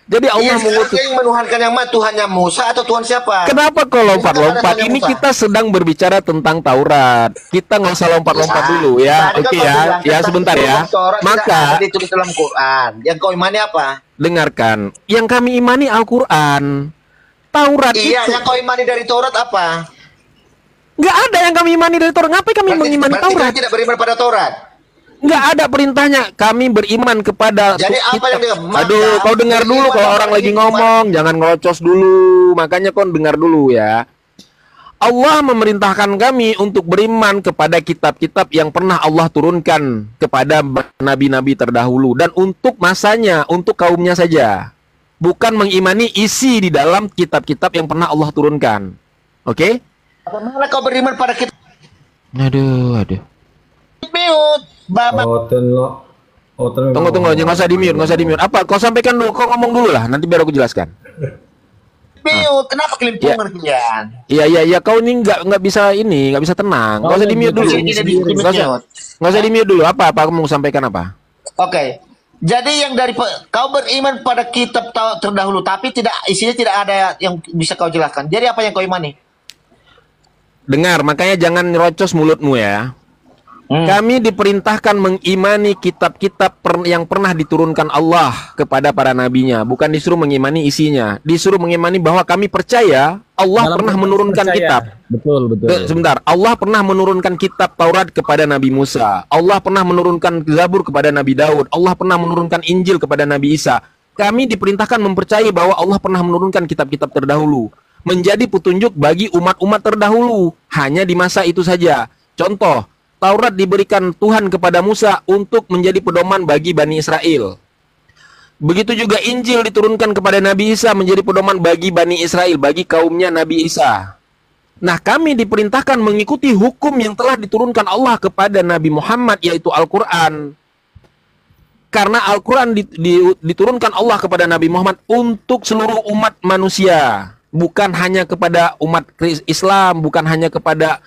Jadi Allah mengutus. Yang menuhankan yang mana? Tuhannya Musa atau Tuhan siapa? Kenapa kau lompat-lompat? Ini kita sedang berbicara tentang Taurat. Kita nggak usah lompat-lompat dulu ya. Tadi Oke kau ya. bilang Ya tentang sebentar ya. hukum Taurat tidak Maka ada ditulis dalam Quran. Yang kau imani apa? dengarkan. Yang kami imani Al-Quran. Taurat Iya, itu yang kau imani dari Taurat apa? nggak ada yang kami imani dari Taurat. Ngapain kami mengimani berarti Taurat? kalian tidak beriman pada Taurat. Nggak ada perintahnya. Kami beriman kepada Jadi apa yang dia- Aduh, maka kau dengar dulu beriman kalau kepada orang lagi ini ngomong, jangan ngelocos dulu. Makanya kau dengar dulu ya. Allah memerintahkan kami untuk beriman kepada kitab-kitab yang pernah Allah turunkan kepada nabi-nabi terdahulu dan untuk masanya, untuk kaumnya saja. Bukan mengimani isi di dalam kitab-kitab yang pernah Allah turunkan. Oke? Bagaimana kau beriman pada kitab? Aduh. Mute. Baba. Tunggu, jangan usah di mute. Apa? Kau sampaikan dulu, kau ngomong dulu lah, nanti biar aku jelaskan. Mute. Kenapa kelimpungan kalian? Iya, kau ini nggak bisa tenang. Nggak usah di mute dulu. Nggak usah di mute dulu. Apa kamu mau sampaikan apa? Oke. Jadi yang kau beriman pada kitab terdahulu, tapi isinya tidak ada yang bisa kau jelaskan. Jadi apa yang kau imani? Dengar, makanya jangan nyerocos mulutmu ya. Kami diperintahkan mengimani kitab-kitab yang pernah diturunkan Allah kepada para nabinya. Bukan disuruh mengimani isinya. Disuruh mengimani bahwa kami percaya Allah pernah menurunkan kitab. Betul. Sebentar, Allah pernah menurunkan kitab Taurat kepada Nabi Musa. Allah pernah menurunkan Zabur kepada Nabi Daud. Allah pernah menurunkan Injil kepada Nabi Isa. Kami diperintahkan mempercayai bahwa Allah pernah menurunkan kitab-kitab terdahulu. Menjadi petunjuk bagi umat-umat terdahulu. Hanya di masa itu saja. Contoh, Taurat diberikan Tuhan kepada Musa untuk menjadi pedoman bagi Bani Israel. Begitu juga Injil diturunkan kepada Nabi Isa menjadi pedoman bagi Bani Israel, bagi kaumnya Nabi Isa. Nah, kami diperintahkan mengikuti hukum yang telah diturunkan Allah kepada Nabi Muhammad, yaitu Al-Quran. Karena Al-Quran diturunkan Allah kepada Nabi Muhammad untuk seluruh umat manusia. Bukan hanya kepada umat Islam, bukan hanya kepada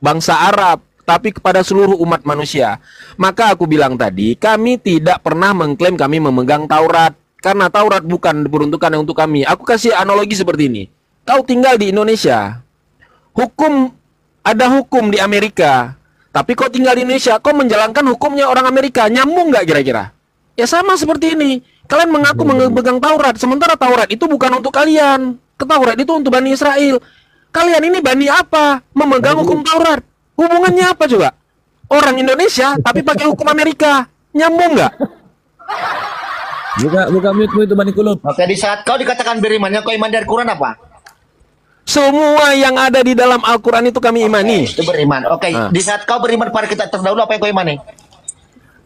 bangsa Arab, tapi kepada seluruh umat manusia. Maka aku bilang tadi, kami tidak pernah mengklaim kami memegang Taurat. Karena Taurat bukan diperuntukkan untuk kami. Aku kasih analogi seperti ini. Kau tinggal di Indonesia. Ada hukum di Amerika. Tapi kau tinggal di Indonesia, kau menjalankan hukumnya orang Amerika. Nyambung nggak kira-kira? Ya sama seperti ini. Kalian mengaku memegang Taurat, sementara Taurat itu bukan untuk kalian. Taurat itu untuk Bani Israel. Kalian ini Bani apa? Memegang hukum Taurat. Hubungannya apa juga? Orang Indonesia tapi pakai hukum Amerika. Nyambung nggak? Buka mute itu Bani Kulub. Oke, di saat kau dikatakan beriman, yang kau iman dari Quran apa? Semua yang ada di dalam Al-Quran itu kami imani. Itu beriman. Oke, di saat kau beriman pada kitab terdahulu, apa yang kau imani?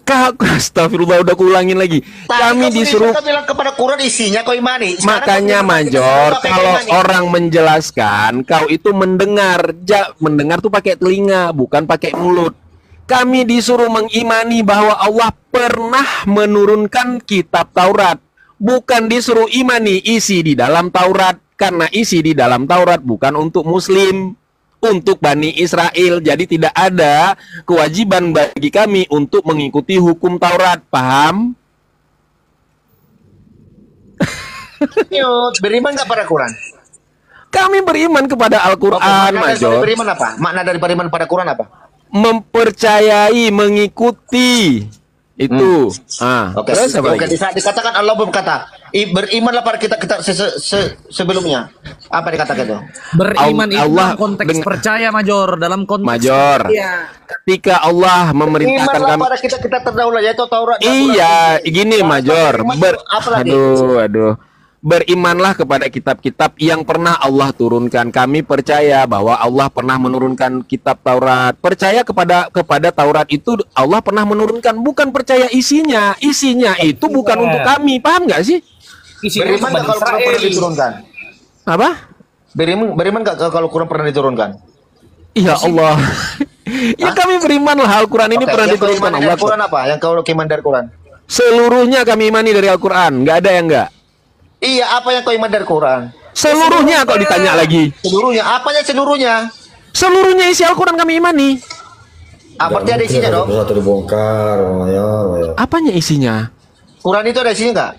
Astagfirullah, udah kulangin lagi. Kami disuruh. Kau bilang kepada Quran isinya kau imani. Makanya Major, kalau orang menjelaskan, kau itu mendengar. Mendengar tuh pakai telinga, bukan pakai mulut. Kami disuruh mengimani bahwa Allah pernah menurunkan kitab Taurat. Bukan disuruh imani isi di dalam Taurat. Karena isi di dalam Taurat bukan untuk Muslim, untuk Bani Israel. Jadi tidak ada kewajiban bagi kami untuk mengikuti hukum Taurat. Paham? Beriman nggak pada Quran? Kami beriman kepada Al-Quran, Major. Beriman apa? Makna dari beriman pada Quran apa? Mempercayai, mengikuti. Itu. Oke. Di saat dikatakan Allah berkata, berimanlah pada kita sebelumnya. Apa dikatakan itu? Beriman itu Allah konteks percaya, Major, dalam konteks Major. Ketika Allah memerintahkan berimanlah kami pada kita terdahulu, yaitu Taurat. Iya, gini Major. Aduh. Berimanlah kepada kitab-kitab yang pernah Allah turunkan. Kami percaya bahwa Allah pernah menurunkan kitab Taurat. Percaya kepada Taurat itu Allah pernah menurunkan, bukan percaya isinya. Isinya itu bukan untuk kami. Paham nggak sih? Beriman nggak kalau Quran pernah diturunkan? Apa? Beriman nggak kalau Quran pernah diturunkan? Iya Allah. Ya kami beriman lah Al-Quran ini pernah diturunkan Allah. Quran apa? Yang kau iman dari Quran? Seluruhnya kami imani dari Al-Quran. Nggak ada yang nggak. Iya, apa yang kau iman dari Quran? Seluruhnya kok ditanya lagi. Seluruhnya, apanya seluruhnya? Seluruhnya isi Al-Quran kami imani. Berarti ada isinya dong? Satu dibongkar, Apanya isinya? Quran itu ada isinya nggak?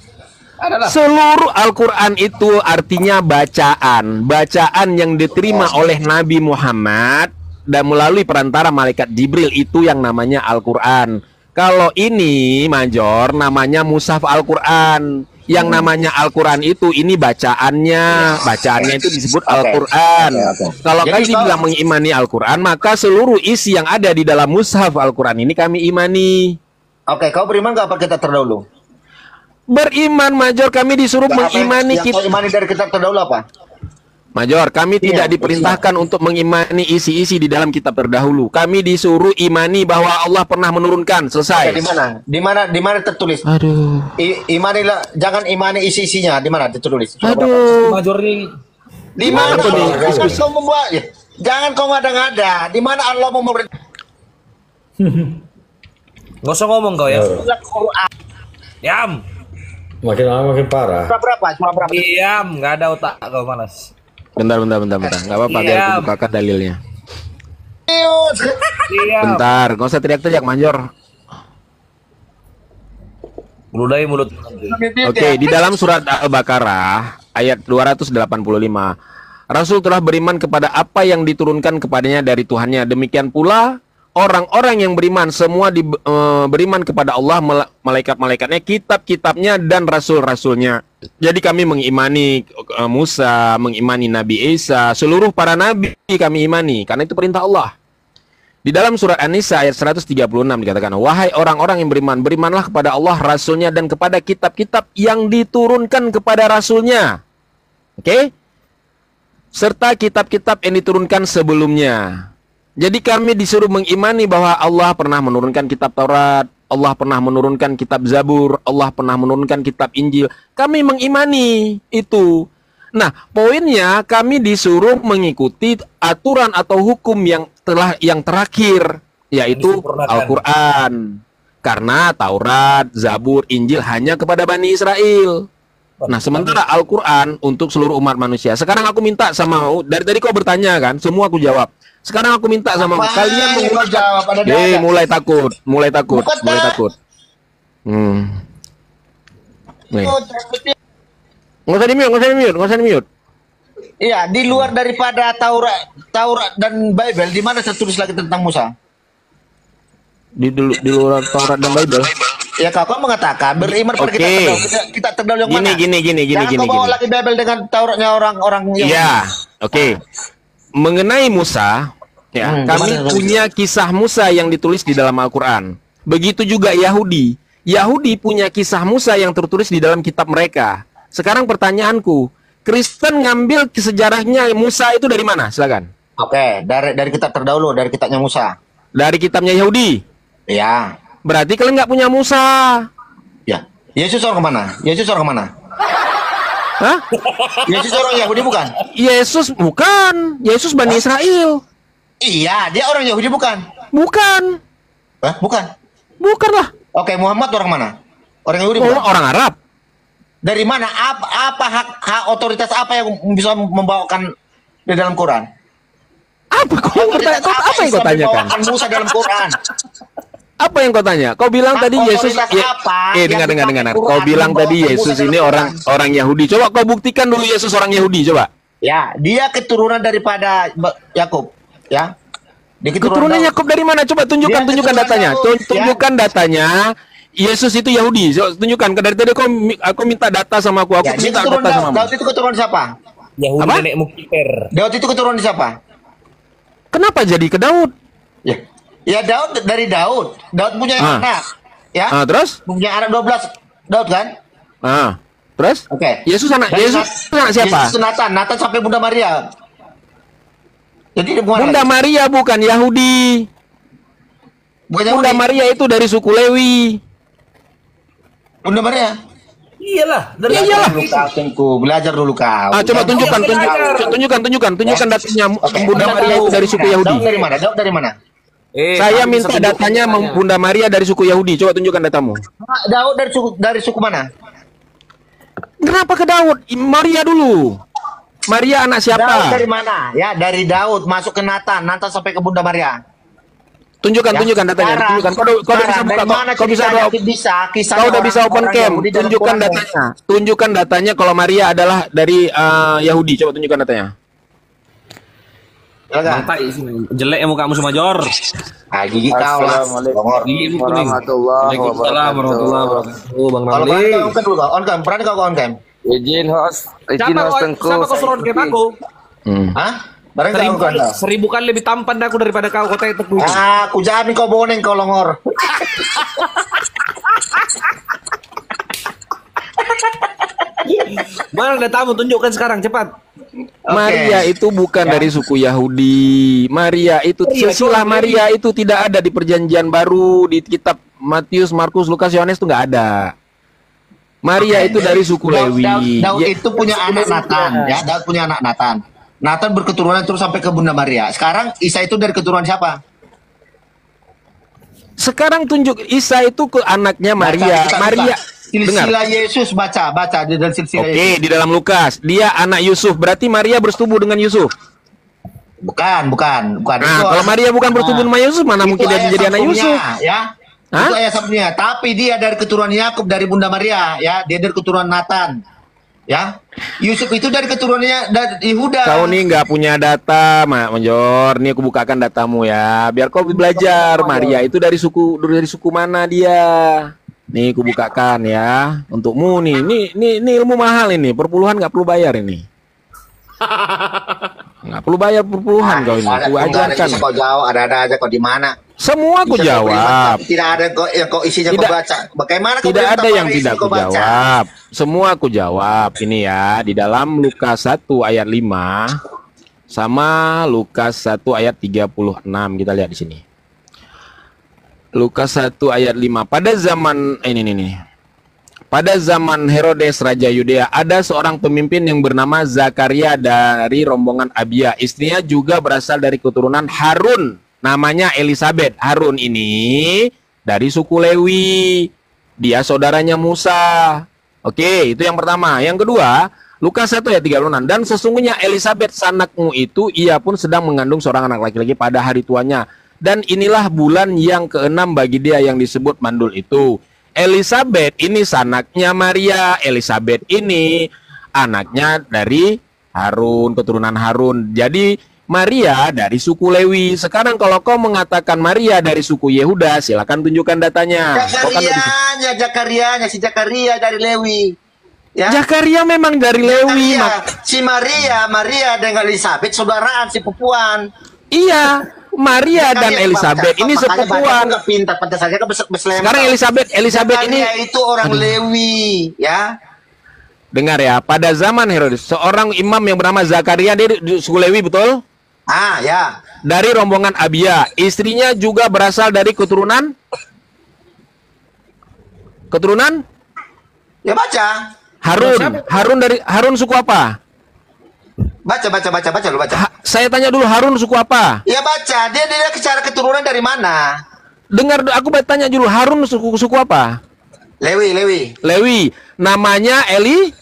Seluruh Al-Quran itu artinya bacaan. Bacaan yang diterima oleh Nabi Muhammad dan melalui perantara malaikat Jibril, itu yang namanya Al-Quran. Kalau ini, Major, namanya Mushaf Al-Quran. Yang namanya Al-Quran itu, ini bacaannya. Bacaannya itu disebut Al-Quran. Kalau kami bilang mengimani Al-Quran, maka seluruh isi yang ada di dalam Mushaf Al-Quran ini kami imani. Oke, kau beriman nggak apa kita terdahulu? Beriman, Major. Kami disuruh mengimani kita. Yang kau imani dari kitab terdahulu apa? Major, kami tidak diperintahkan untuk mengimani isi-isi di dalam kitab terdahulu. Kami disuruh imani bahwa Allah pernah menurunkan. Selesai. Oke, di mana tertulis? Aduh. Imanilah, jangan imani isi-isinya. Di mana tertulis? Aduh. Major ini. Di mana? Jangan kau membuat. Jangan kau ngada-ngada. Di mana Allah mau memerintah? Nggak usah ngomong kau ya. Quran. Diam. Makin lama makin parah. Cuma berapa? Diam, nggak ada otak kau malas. Bentar. Nggak apa-apa, biar aku bukakan dalilnya. Diam. Bentar, nggak usah teriak-teriak, Major. Ludahi mulut. Oke, di dalam surat Al-Baqarah ayat 285, Rasul telah beriman kepada apa yang diturunkan kepadanya dari Tuhannya. Demikian pula orang-orang yang beriman semua beriman kepada Allah, malaikat-malaikatnya, kitab-kitabnya, dan rasul-rasulnya. Jadi kami mengimani Musa, mengimani Nabi Isa, seluruh para nabi kami imani, karena itu perintah Allah. Di dalam surat An-Nisa ayat 136 dikatakan, wahai orang-orang yang beriman, berimanlah kepada Allah, rasulnya, dan kepada kitab-kitab yang diturunkan kepada rasulnya. Oke? Serta kitab-kitab yang diturunkan sebelumnya. Jadi kami disuruh mengimani bahwa Allah pernah menurunkan kitab Taurat, Allah pernah menurunkan kitab Zabur, Allah pernah menurunkan kitab Injil. Kami mengimani itu. Nah, poinnya kami disuruh mengikuti aturan atau hukum yang terakhir, yaitu Al-Quran. Karena Taurat, Zabur, Injil hanya kepada Bani Israel. Nah, sementara Al-Quran untuk seluruh umat manusia. Sekarang aku minta sama, dari tadi kau bertanya kan, semua aku jawab. Sekarang aku minta sama kalian jawab, mulai takut. Nih. Nggak usah di mute. Iya, di luar daripada Taurat dan Bible, di mana tertulis lagi tentang Musa? Di luar Taurat dan Bible. Ya kau mengatakan beriman pada kita terdahulu yang mana? Gini. Jangan kau bawa lagi Bible dengan Tauratnya orang-orang yang. Iya, oke. Mengenai Musa, ya, kami punya kisah Musa yang ditulis di dalam Al-Quran. Begitu juga Yahudi. Yahudi punya kisah Musa yang tertulis di dalam kitab mereka. Sekarang pertanyaanku, Kristen ngambil sejarahnya Musa itu dari mana? Silakan. Oke, dari kitab terdahulu, dari kitabnya Musa. Dari kitabnya Yahudi. Ya. Berarti kalian nggak punya Musa. Ya. Yesus orang kemana? Hah? Yesus orang Yahudi bukan? Yesus bukan. Yesus Bani Israel. Iya, dia orang Yahudi bukan? Bukan. Hah? Bukan? Bukan lah. Oke, Muhammad orang mana? Orang Yahudi bukan? Orang Arab. Dari mana? Apa hak otoritas apa yang bisa membawakan di dalam Quran? Apa yang kau tanyakan? Musa dalam Quran. Apa yang kau tanya? Kau bilang tadi Yesus dengar. Kau bilang tadi Yesus ini orang Yahudi. Coba kau buktikan dulu Yesus orang Yahudi, coba. Ya, dia keturunan daripada Yakub, ya. Keturunan Yakub dari mana? Coba tunjukkan datanya. Tunjukkan datanya. Yesus itu Yahudi. Tunjukkan. Dari tadi aku minta data sama aku. Aku minta data sama kamu. Daud itu keturunan siapa? Yahudi nenek Mukiter. Daud itu keturunan siapa? Kenapa jadi ke Daud? Ya Daud dari Daud. Daud punya anak. Ya. Terus? Punya anak 12. Daud kan? Terus? Oke. Yesus anak siapa? Yesus Nathan sampai Bunda Maria. Jadi Bunda Maria bukan Yahudi. Bunda Maria itu dari suku Lewi. Bunda Maria. Iyalah, belajar dulu kau. Coba tunjukkan datanya Bunda Maria itu dari suku Yahudi. Daud dari mana? Saya minta datanya Bunda Maria dari suku Yahudi. Coba tunjukkan datamu. Daud dari suku mana? Kenapa ke Daud? Maria dulu. Maria anak siapa? Daud dari mana? Ya, dari Daud masuk ke Nathan sampai ke Bunda Maria. Tunjukkan datanya. Kau udah bisa open cam. Tunjukkan datanya kalau Maria adalah dari Yahudi. Coba tunjukkan datanya. Bang Tai, jelek ya mukamu Major. Gigi kau lah. Gigi kuning. Waalaikumsalam warahmatullahi wabarakatuh. Bang Ramli. Berani kau on cam? Izin host Tengku. Siapa kau suruh game aku? Hah? Barang 1000 kali lebih tampan aku daripada kau kota itu. Aku jamin kau boneng kau longor. Mana datamu, tunjukkan sekarang cepat. Maria itu bukan dari suku Yahudi. Maria itu silsilah Maria itu tidak ada di Perjanjian Baru, di kitab Matius, Markus, Lukas, Yohanes itu nggak ada. Maria itu dari suku Lewi. Daud itu punya anak Nathan, ya. Daud punya anak Nathan. Nathan berketurunan terus sampai ke Bunda Maria. Sekarang Isa itu dari keturunan siapa? Sekarang tunjuk Isa itu ke anaknya Maria. Maria. Silsilah Yesus, baca di dalam silsilah Yesus. Oke, di dalam Lukas. Dia anak Yusuf. Berarti Maria bersetubuh dengan Yusuf. Bukan. Nah, kalau Maria bukan bersetubuh dengan Yusuf, mana mungkin dia menjadi anak Yusuf? Ya. Itu ayat sabtunya. Tapi dia dari keturunan Yakub, dari Bunda Maria, ya. Dia dari keturunan Nathan. Ya. Yusuf itu dari keturunannya dari Yehuda. Kau nih nggak punya data, Major. Nih aku bukakan datamu ya, biar kau belajar. Maria itu dari suku mana dia? Nih aku bukakan ya untukmu nih. Ini ilmu mahal ini. Perpuluhan nggak perlu bayar ini. Nggak perlu bayar perpuluhan kau ini. Aku ajarkan. Kau jawab ada aja kau di mana? Semua aku jawab. Tidak ada yang kau isinya kau baca. Bagaimana kau tidak ada yang tidak aku jawab. Semua aku jawab. Ini ya di dalam Lukas 1 ayat 5 sama Lukas 1 ayat 36. Kita lihat di sini. Lukas 1 ayat 5. Pada zaman ini. Pada zaman Herodes Raja Yudea, ada seorang pemimpin yang bernama Zakaria dari rombongan Abia. Istrinya juga berasal dari keturunan Harun. Namanya Elizabeth. Harun ini dari suku Lewi. Dia saudaranya Musa. Oke, itu yang pertama. Yang kedua, Lukas 1 ayat 36. Dan sesungguhnya Elisabet sanakmu itu, ia pun sedang mengandung seorang anak laki-laki pada hari tuanya. Dan inilah bulan yang keenam bagi dia yang disebut mandul itu. Elisabet ini sanaknya Maria. Elisabet ini anaknya dari Harun, keturunan Harun. Jadi Maria dari suku Lewi. Sekarang kalau kau mengatakan Maria dari suku Yehuda, silakan tunjukkan datanya. Zakarianya, si Zakaria dari Lewi. Ya. Zakaria memang dari Lewi. Si Maria dengan Elisabet saudaraan, si pupuan. Iya, Maria dan Elisabet ini sepupuan. Sekarang Elisabet ini itu orang Lewi, ya. Dengar ya, pada zaman Herodes, seorang imam yang bernama Zakaria, dia di suku Lewi, betul? Ya. Dari rombongan Abia. Istrinya juga berasal dari keturunan? Ya baca. Harun suku apa? Baca lu baca. Saya tanya dulu, Harun suku apa? Ya baca, dia secara keturunan dari mana? Dengar, aku tanya dulu, Harun suku apa? Lewi. Namanya Eli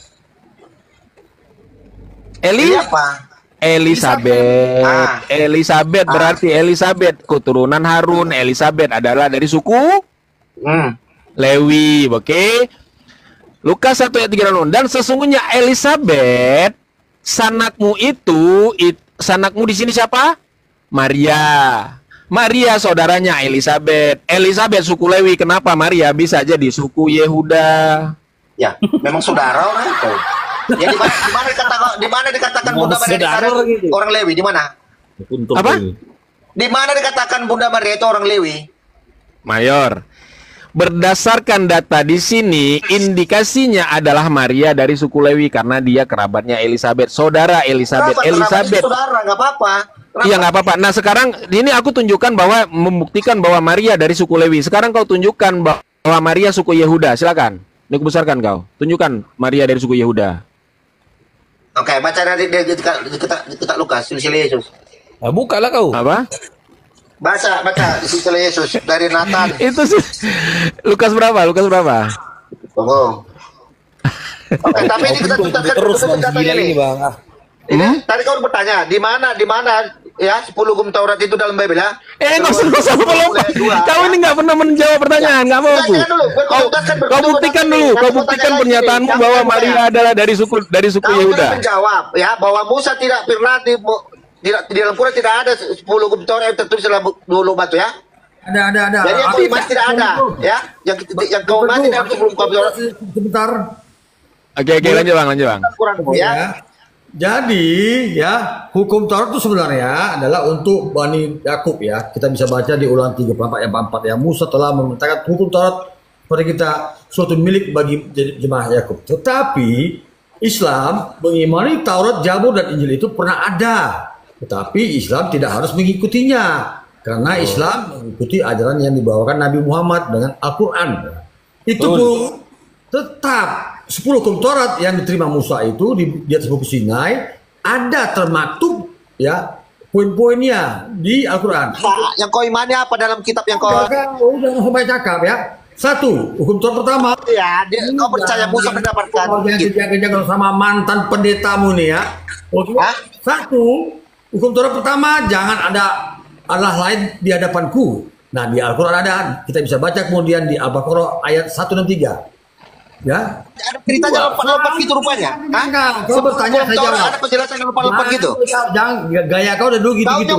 apa? Elisabet. Elisabet berarti Elisabet keturunan Harun. Elisabet adalah dari suku Lewi. Oke. Lukas 1 ayat 36. Dan sesungguhnya Elisabet sanakmu itu, sanakmu di sini siapa? Maria saudaranya Elisabet. Elisabet suku Lewi. Kenapa Maria bisa jadi suku Yehuda? Ya, memang saudara orang itu. Ya di mana dikatakan Bunda Maria itu orang Lewi? Di mana? Apa? Di mana dikatakan Bunda Maria itu orang Lewi? Mayor. Berdasarkan data di sini, indikasinya adalah Maria dari suku Lewi karena dia kerabatnya Elisabet, saudara Elisabet. Saudara, nggak apa-apa. Iya, nggak apa-apa. Nah, sekarang ini aku tunjukkan bahwa membuktikan bahwa Maria dari suku Lewi. Sekarang kau tunjukkan bahwa Maria suku Yehuda. Silakan. Ini aku besarkan kau. Tunjukkan Maria dari suku Yehuda. Oke, baca dari kita Lukas, silsilah Yesus. Bukalah kau. Apa? Baca silsilah Yesus dari Nathan. Itu sih. Lukas berapa? Tunggu. Oke, tapi ini kita terus datanya nih. Ini tadi kau bertanya, di mana ya 10 hukum Taurat itu dalam Bible ya? Nggak usah lompat. Kau ini nggak pernah menjawab pertanyaan, nggak mau bu. Kau buktikan pernyataanmu bahwa Maria adalah dari suku Yehuda. Kau menjawab ya bahwa Musa tidak pernah di dalam Quran tidak ada 10 hukum Taurat yang tertulis dalam dulu batu ya. Ada. Jadi yang kau masih tidak ada ya. Yang kau masih dalam 10 hukum Taurat. Sebentar. Oke, lanjut bang. Quran ya. Jadi ya hukum Taurat itu sebenarnya adalah untuk Bani Yakub ya. Kita bisa baca di Ulangan 34 ayat 4 ya. Musa telah memerintahkan hukum Taurat kepada kita suatu milik bagi jemaah Yakub. Tetapi Islam mengimani Taurat, Zabur dan Injil itu pernah ada. Tetapi Islam tidak harus mengikutinya karena Islam mengikuti ajaran yang dibawakan Nabi Muhammad dengan Al-Qur'an. Itu pun tetap 10 hukum Taurat yang diterima Musa itu di atas Bukit Sinai ada termaktub ya poin-poinnya di Al-Qur'an. Yang kau imani apa dalam kitab yang kau? Udah sampai cakap ya. 1, hukum Taurat pertama. Ya, kau percaya Musa mendapatkan. Jangan sama mantan pendetamu nih ya. Oke. 1, hukum Taurat pertama, jangan ada Allah lain di hadapanku. Nah, di Al-Qur'an ada. Kita bisa baca kemudian di Al-Baqarah ayat 1 dan 3. Ya. Ada ceritanya lompat-lompat gitu rupanya. Enggak, kau bertanya saya jawab. Ada penjelasan lompat-lompat gitu. Jangan, gaya kau udah dulu gitu-gitu.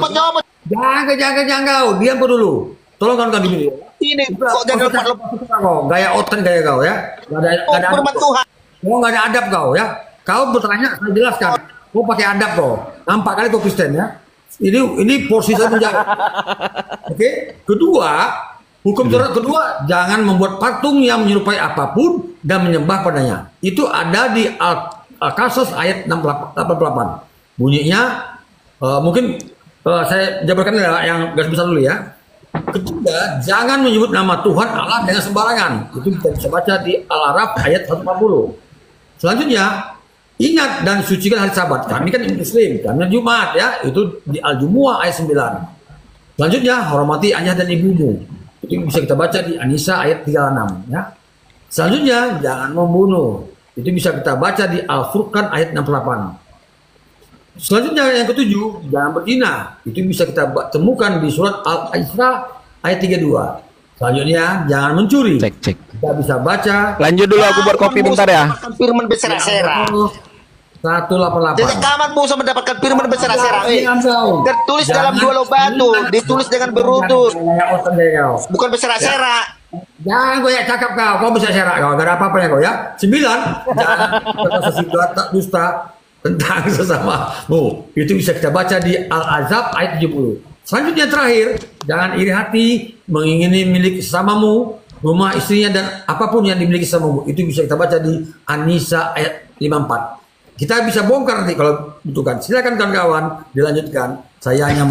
Jangan kau, diam kau dulu. Tolong kan di ini kok jangan lompat-lompat kau. Gaya oten gaya kau ya. Enggak ada adab. Kau enggak ada adab kau ya. Kau bertanya saya jelaskan. Kau pakai adab kau. Nampak kali kau Kristen ya. Ini porsi saya menjawab. Oke. Kedua, hukum Taurat kedua, jangan membuat patung yang menyerupai apapun dan menyembah padanya. Itu ada di Al-Qasas ayat 88. Bunyinya mungkin saya jabarkan yang garis besar dulu ya. Ketiga, jangan menyebut nama Tuhan Allah dengan sembarangan. Itu kita bisa baca di Al-Araf ayat 140. Selanjutnya, ingat dan sucikan hari Sabat. Kami kan Muslim, kami Jumat ya. Itu di Al-Jumu'ah ayat 9. Selanjutnya, hormati ayah dan ibumu. Itu bisa kita baca di An-Nisa ayat 36 ya. Selanjutnya jangan membunuh. Itu bisa kita baca di Al-Furqan ayat 68. Selanjutnya yang ketujuh, jangan berzina. Itu bisa kita temukan di surat Al-Isra ayat 32. Selanjutnya jangan mencuri. Cek. Kita bisa baca. Lanjut dulu, aku buat kopi bentar ya. Firman berserak-serak. 188. Jadi kamu bisa mendapatkan firman berserak-serak. Jangan. Tertulis dalam dua batu, ditulis dengan berurut. Bukan berserak-serak. Jangan gue ya cakap kau bisa serak kau. Gak ada apa-apa ya kau ya. 9. Jangan berkata dusta tentang sesamamu. Itu bisa kita baca di Al-Azab ayat 70. Selanjutnya terakhir, jangan iri hati mengingini milik sesamamu, rumah istrinya dan apapun yang dimiliki sesamamu. Itu bisa kita baca di An-Nisa ayat 54. Kita bisa bongkar nanti kalau butuhkan. Silakan kawan-kawan dilanjutkan. Saya hanya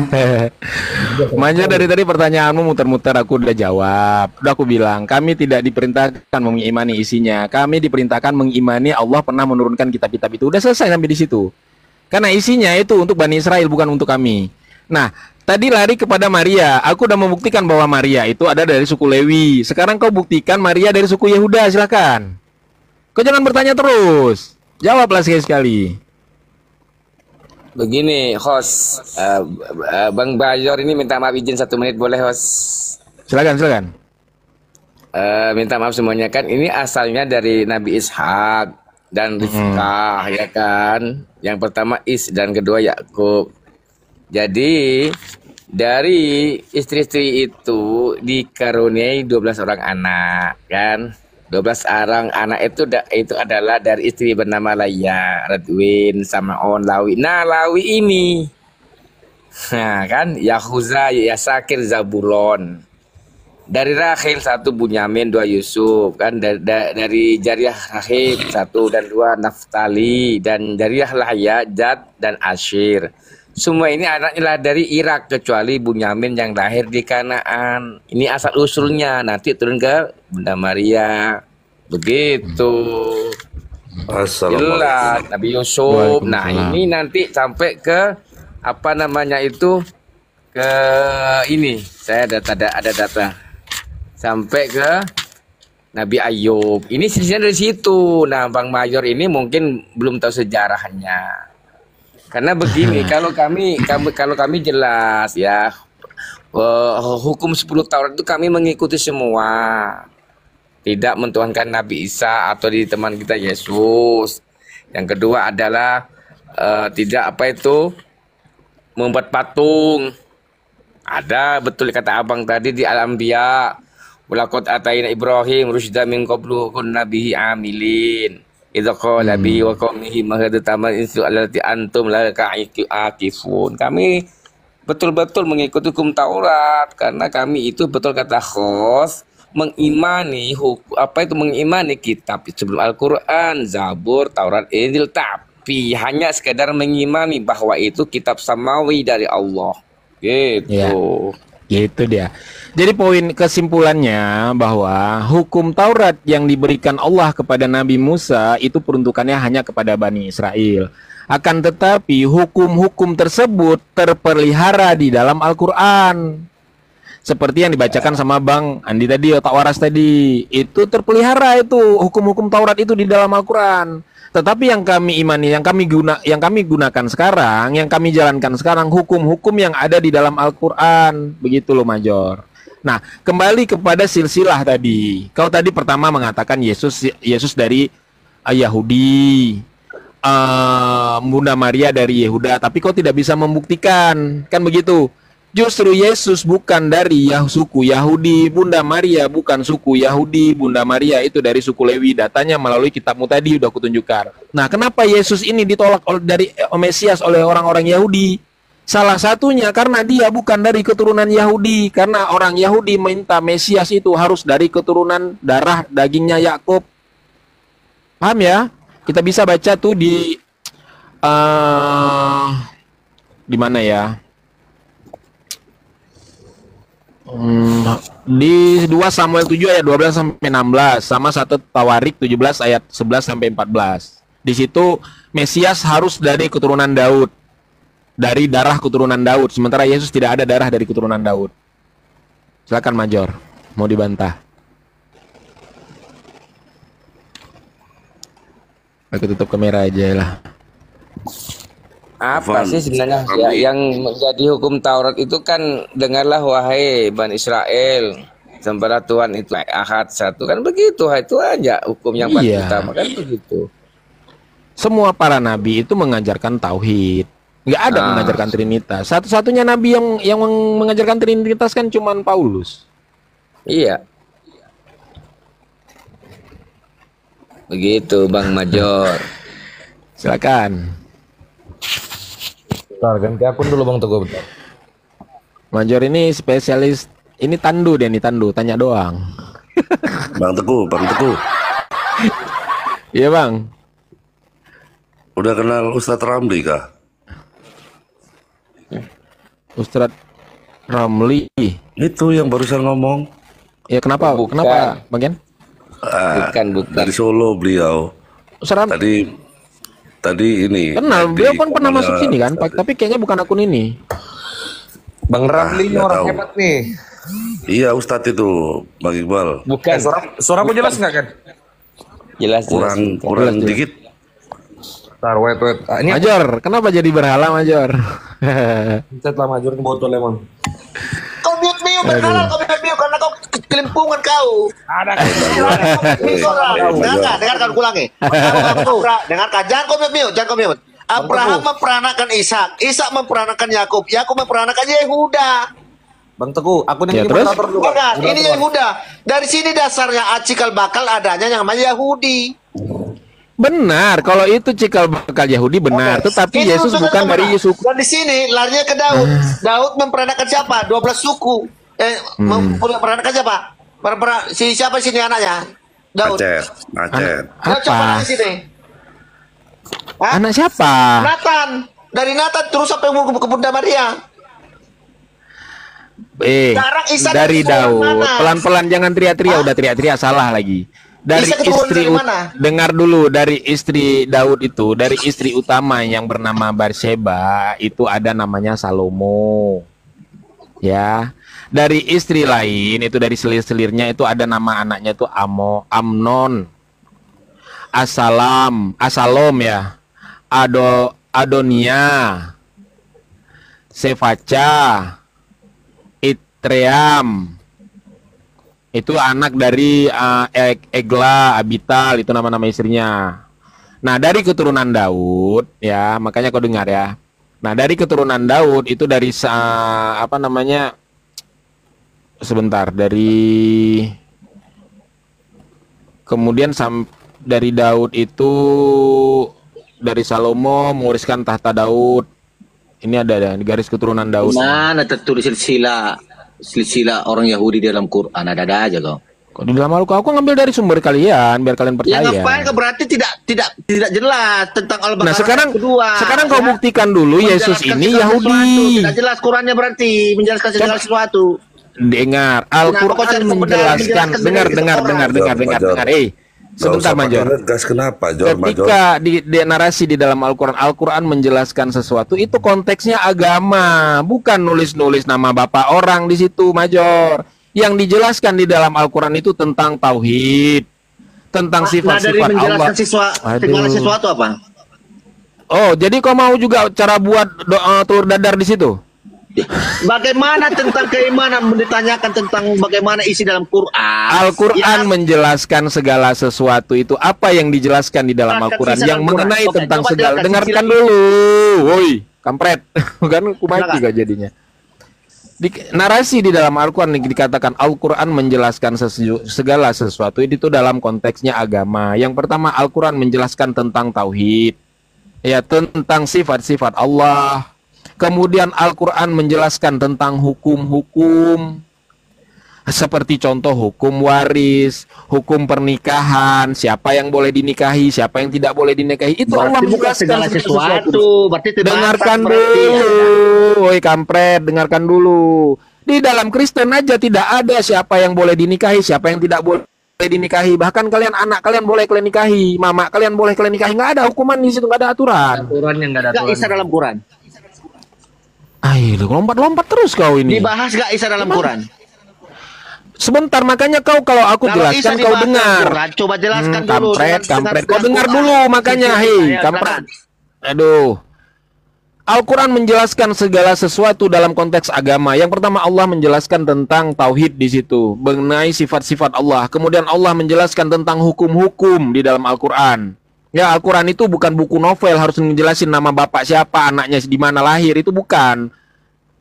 Manja dari tadi pertanyaanmu muter-muter, aku udah jawab. Udah aku bilang, kami tidak diperintahkan mengimani isinya. Kami diperintahkan mengimani Allah pernah menurunkan kitab-kitab itu. Udah selesai sampai di situ. Karena isinya itu untuk Bani Israel, bukan untuk kami. Nah, tadi lari kepada Maria. Aku udah membuktikan bahwa Maria itu ada dari suku Lewi. Sekarang kau buktikan Maria dari suku Yehuda, silakan. Kau jangan bertanya terus. Jawablah sekali-sekali. Begini, host, Bang Bayor ini minta maaf izin 1 menit boleh host? Silakan. Minta maaf semuanya kan ini asalnya dari Nabi Ishak dan Rifkah ya kan. Yang pertama Is dan kedua Yakub. Jadi dari istri-istri itu dikaruniai 12 orang anak kan. 12 orang anak itu adalah dari istri bernama Laya, Radwin, Samaon, Lawi. Nah, Lawi ini, nah kan, Yahuza, Yasakir, Zabulon. Dari Rahel 1, Bunyamin, 2, Yusuf. Kan dari Jariah Rahel 1 dan 2, Naftali. Dan Jariah Laya, Jad, dan Asyir. Semua ini anaknya dari Irak kecuali Bunyamin yang lahir di Kanaan. Ini asal usulnya, nanti turun ke Bunda Maria. Begitu. Jelas Nabi Yusuf. Nah, ini nanti sampai ke apa namanya itu ke ini. Saya ada data. Sampai ke Nabi Ayub. Ini sisinya dari situ. Nah, Bang Mayor ini mungkin belum tahu sejarahnya. Karena begini, kalau kami jelas ya, hukum 10 Taurat itu kami mengikuti semua. Tidak mentuhankan Nabi Isa atau di teman kita Yesus. Yang kedua adalah tidak membuat patung. Ada betul kata abang tadi di Al-Anbiya. Walaqad atayna Ibrahim rusyda min qablu kunna bihi amilin. Idza qala bi wa qaumihi ma hadza tamal insu allati antum la ka'ikifun. Kami betul-betul mengikuti hukum Taurat karena kami itu betul kata Khos mengimani mengimani kitab sebelum Al-Qur'an, Zabur, Taurat, Injil, tapi hanya sekedar mengimani bahwa itu kitab samawi dari Allah. Gitu. Ya, gitu dia. Jadi poin kesimpulannya bahwa hukum Taurat yang diberikan Allah kepada Nabi Musa itu peruntukannya hanya kepada Bani Israel. Akan tetapi hukum-hukum tersebut terpelihara di dalam Al-Quran. Seperti yang dibacakan sama Bang Andi tadi, otak waras tadi. Itu terpelihara itu hukum-hukum Taurat itu di dalam Al-Quran. Tetapi yang kami imani, yang kami gunakan sekarang, yang kami jalankan sekarang, hukum-hukum yang ada di dalam Al-Quran. Begitu loh Major. Nah, kembali kepada silsilah tadi. Kau tadi pertama mengatakan Yesus dari Yahudi, Bunda Maria dari Yehuda, tapi kau tidak bisa membuktikan, kan begitu? Justru Yesus bukan dari suku Yahudi, Bunda Maria bukan suku Yahudi, Bunda Maria itu dari suku Lewi. Datanya melalui kitabmu tadi udah kutunjukkan. Nah, kenapa Yesus ini ditolak dari Mesias oleh orang-orang Yahudi? Salah satunya karena dia bukan dari keturunan Yahudi. Karena orang Yahudi minta Mesias itu harus dari keturunan darah dagingnya Yakub. Paham ya? Kita bisa baca tuh di mana ya? Di 2 Samuel 7 ayat 12 sampai 16 sama 1 Tawarik 17 ayat 11 sampai 14. Di situ Mesias harus dari keturunan Daud. Dari darah keturunan Daud, sementara Yesus tidak ada darah dari keturunan Daud. Silakan Major. Mau dibantah? Aku tutup kamera aja lah. Apa sih sebenarnya yang menjadi hukum Taurat itu kan, dengarlah wahai Bani Israel, sembahlah Tuhan itu Ahad satu, kan begitu. Itu aja hukum yang paling utama kan begitu. Semua para nabi itu mengajarkan tauhid. Nggak ada mengajarkan trinitas. Satu-satunya nabi yang mengajarkan trinitas kan cuman Paulus. Iya. Begitu Bang Major. Silakan. Bentar, ganti akun dulu Bang Teguh, bentar. Major ini spesialis, ini tandu dia nih, tandu, tanya doang. Bang Teguh. Iya Bang. Udah kenal Ustadz Ramli kah? Ustadz Ramli. Itu yang barusan ngomong. Ya kenapa? Bukan. Kenapa bagian? Bukan. Dari Solo beliau. Ustadz Tadi ini. Kenal, beliau kan pernah masuk sini kan, tapi kayaknya bukan akun ini. Bang Ramli ini orang hebat nih. Iya Ustadz itu, Bang Iqbal. Bukan. Suara aku jelas nggak kan? Jelas. Kurang dikit. Bentar, wait. Ini Major, kenapa jadi berhala Major? Chat lah Major ke botol lemon. Kau mute berkenalan, kau mute karena kau kelimpungan kau. Ada. Dengarkan ulangi. Dengarkan, jangan kau mute. Abraham memperanakan Ishak, Ishak memperanakan Yakub, Yakub memperanakan Yehuda. Bang Teguh, aku Ya, ini terus? moderator juga. Ini Yehuda. Dari sini dasarnya cikal bakal adanya yang namanya Yahudi. Benar, kalau itu cikal bakal Yahudi benar, tetapi Ini Yesus rujukan bukan kemana? dari Yesus. Dan di sini larinya ke Daud. Daud memperanakan siapa? 12 suku. Memperanakan siapa? Siapa sini anaknya? Daud. Aceh. Apa? Di sini. Hah? Anak siapa? Nathan. Dari Nathan terus sampai ke Bunda Maria. Sekarang Isa Dari dari keturunan Daud. mana? Pelan-pelan jangan teriak-teriak, udah teriak-teriak salah lagi. Dari Isa keturunan istri dari mana? dengar dulu, dari istri Daud itu, dari istri utama yang bernama Batseba itu ada namanya Salomo. Ya. Dari istri lain itu dari selir-selirnya itu ada nama anaknya itu Amnon. Asalom ya. Adonia. Sefaca. Itream. Itu anak dari Egla, Abital, itu nama-nama istrinya. Nah, dari keturunan Daud ya, makanya kau dengar ya. Nah, dari keturunan Daud itu dari dari kemudian dari Daud itu dari Salomo mewariskan tahta Daud. Ini ada di garis keturunan Daud. Mana tertulis silsilah orang Yahudi di dalam Quran? Ada aja kau. Kok di dalam Al-Quran aku ngambil dari sumber kalian biar kalian percaya. Ya ngapain? Berarti tidak jelas tentang Al-Baqarah. Nah, sekarang kau buktikan dulu Yesus ini segala Yahudi. sesuatu. Tidak jelas Qurannya berarti menjelaskan segala sesuatu. Dengar, Al-Quran menjelaskan. Dengar. Sebentar Major. Gas kenapa, Jor? Ketika di narasi di dalam Al-Quran, Al-Quran menjelaskan sesuatu itu konteksnya agama, bukan nulis-nulis nama bapak orang di situ, Major. Yang dijelaskan di dalam Al-Quran itu tentang tauhid, tentang sifat-sifat Allah. Segala sesuatu apa? Oh, jadi kau mau juga cara buat telur dadar di situ? Bagaimana tentang keimanan ditanyakan tentang bagaimana isi dalam Quran? Al-Quran menjelaskan segala sesuatu itu. Apa yang dijelaskan di dalam Al-Quran yang mengenai tentang segala. Dengarkan dulu, woi, kampret. Kan aku mati gak jadinya. Narasi di dalam Al-Quran dikatakan Al-Quran menjelaskan segala sesuatu itu dalam konteksnya agama. Yang pertama, Al-Quran menjelaskan tentang tauhid, ya, tentang sifat-sifat Allah. Kemudian Al-Quran menjelaskan tentang hukum-hukum, seperti contoh hukum waris, hukum pernikahan, siapa yang boleh dinikahi, siapa yang tidak boleh dinikahi. Itu Allah menjelaskan segala sesuatu. Berarti dengarkan dulu, woi kampret, dengarkan dulu. Di dalam Kristen aja tidak ada siapa yang boleh dinikahi, siapa yang tidak boleh dinikahi. Bahkan kalian anak kalian boleh kalian nikahi, mama kalian boleh kalian nikahi. Nggak ada hukuman di situ, nggak ada aturan. Aturannya nggak ada aturan. Nggak Isa dalam Quran. Ayo, lompat-lompat terus kau ini. Dibahas gak Isa dalam Quran? Sebentar, makanya kau kalau aku Kalau jelaskan Isa kau dibahas, dengar. Quran, coba jelaskan dulu. Kampret, dengan kampret. Kau dengan dengar Quran. dulu makanya, Ya, hei, silakan. kampret. Aduh. Al-Quran menjelaskan segala sesuatu dalam konteks agama. Yang pertama Allah menjelaskan tentang tauhid di situ, mengenai sifat-sifat Allah. Kemudian Allah menjelaskan tentang hukum-hukum di dalam Al-Quran. Ya, Al-Quran itu bukan buku novel harus menjelasin nama bapak siapa, anaknya di mana lahir, itu bukan.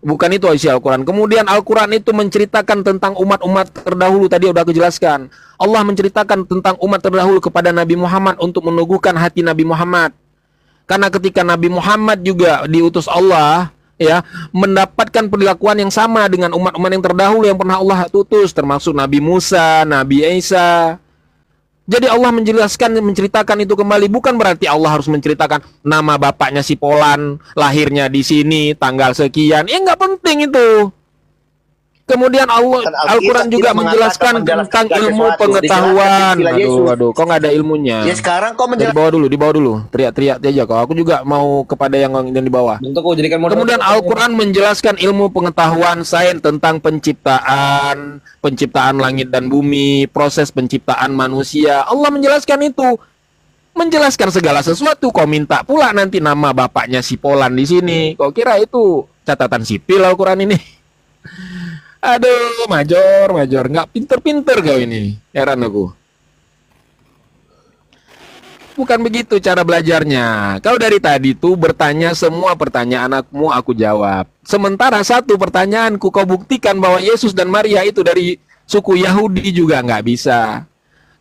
Bukan itu isi Al-Quran. Kemudian Al-Quran itu menceritakan tentang umat-umat terdahulu. Tadi udah aku jelaskan. Allah menceritakan tentang umat terdahulu kepada Nabi Muhammad untuk meneguhkan hati Nabi Muhammad. Karena ketika Nabi Muhammad juga diutus Allah, ya, mendapatkan perlakuan yang sama dengan umat-umat yang terdahulu yang pernah Allah utus, termasuk Nabi Musa, Nabi Isa. Jadi Allah menceritakan itu kembali. Bukan berarti Allah harus menceritakan nama bapaknya si Polan, lahirnya di sini, tanggal sekian. Ya nggak penting itu. Kemudian Al-Quran juga menjelaskan tentang ilmu pengetahuan. Aduh, kok nggak ada ilmunya? Ya sekarang kau Di bawah dulu. Teriak-teriak aja kok. Aku juga mau kepada yang di bawah. Kemudian Al-Quran menjelaskan ilmu pengetahuan sains tentang penciptaan langit dan bumi, proses penciptaan manusia. Allah menjelaskan itu. Menjelaskan segala sesuatu. Kau minta pula nanti nama bapaknya si Polan di sini. Kau kira itu catatan sipil Al-Quran ini? Aduh, Major, nggak pinter-pinter kau ini. Heran aku. Bukan begitu cara belajarnya. Kau dari tadi tuh bertanya semua pertanyaan aku jawab. Sementara satu pertanyaanku kau buktikan bahwa Yesus dan Maria itu dari suku Yahudi juga nggak bisa.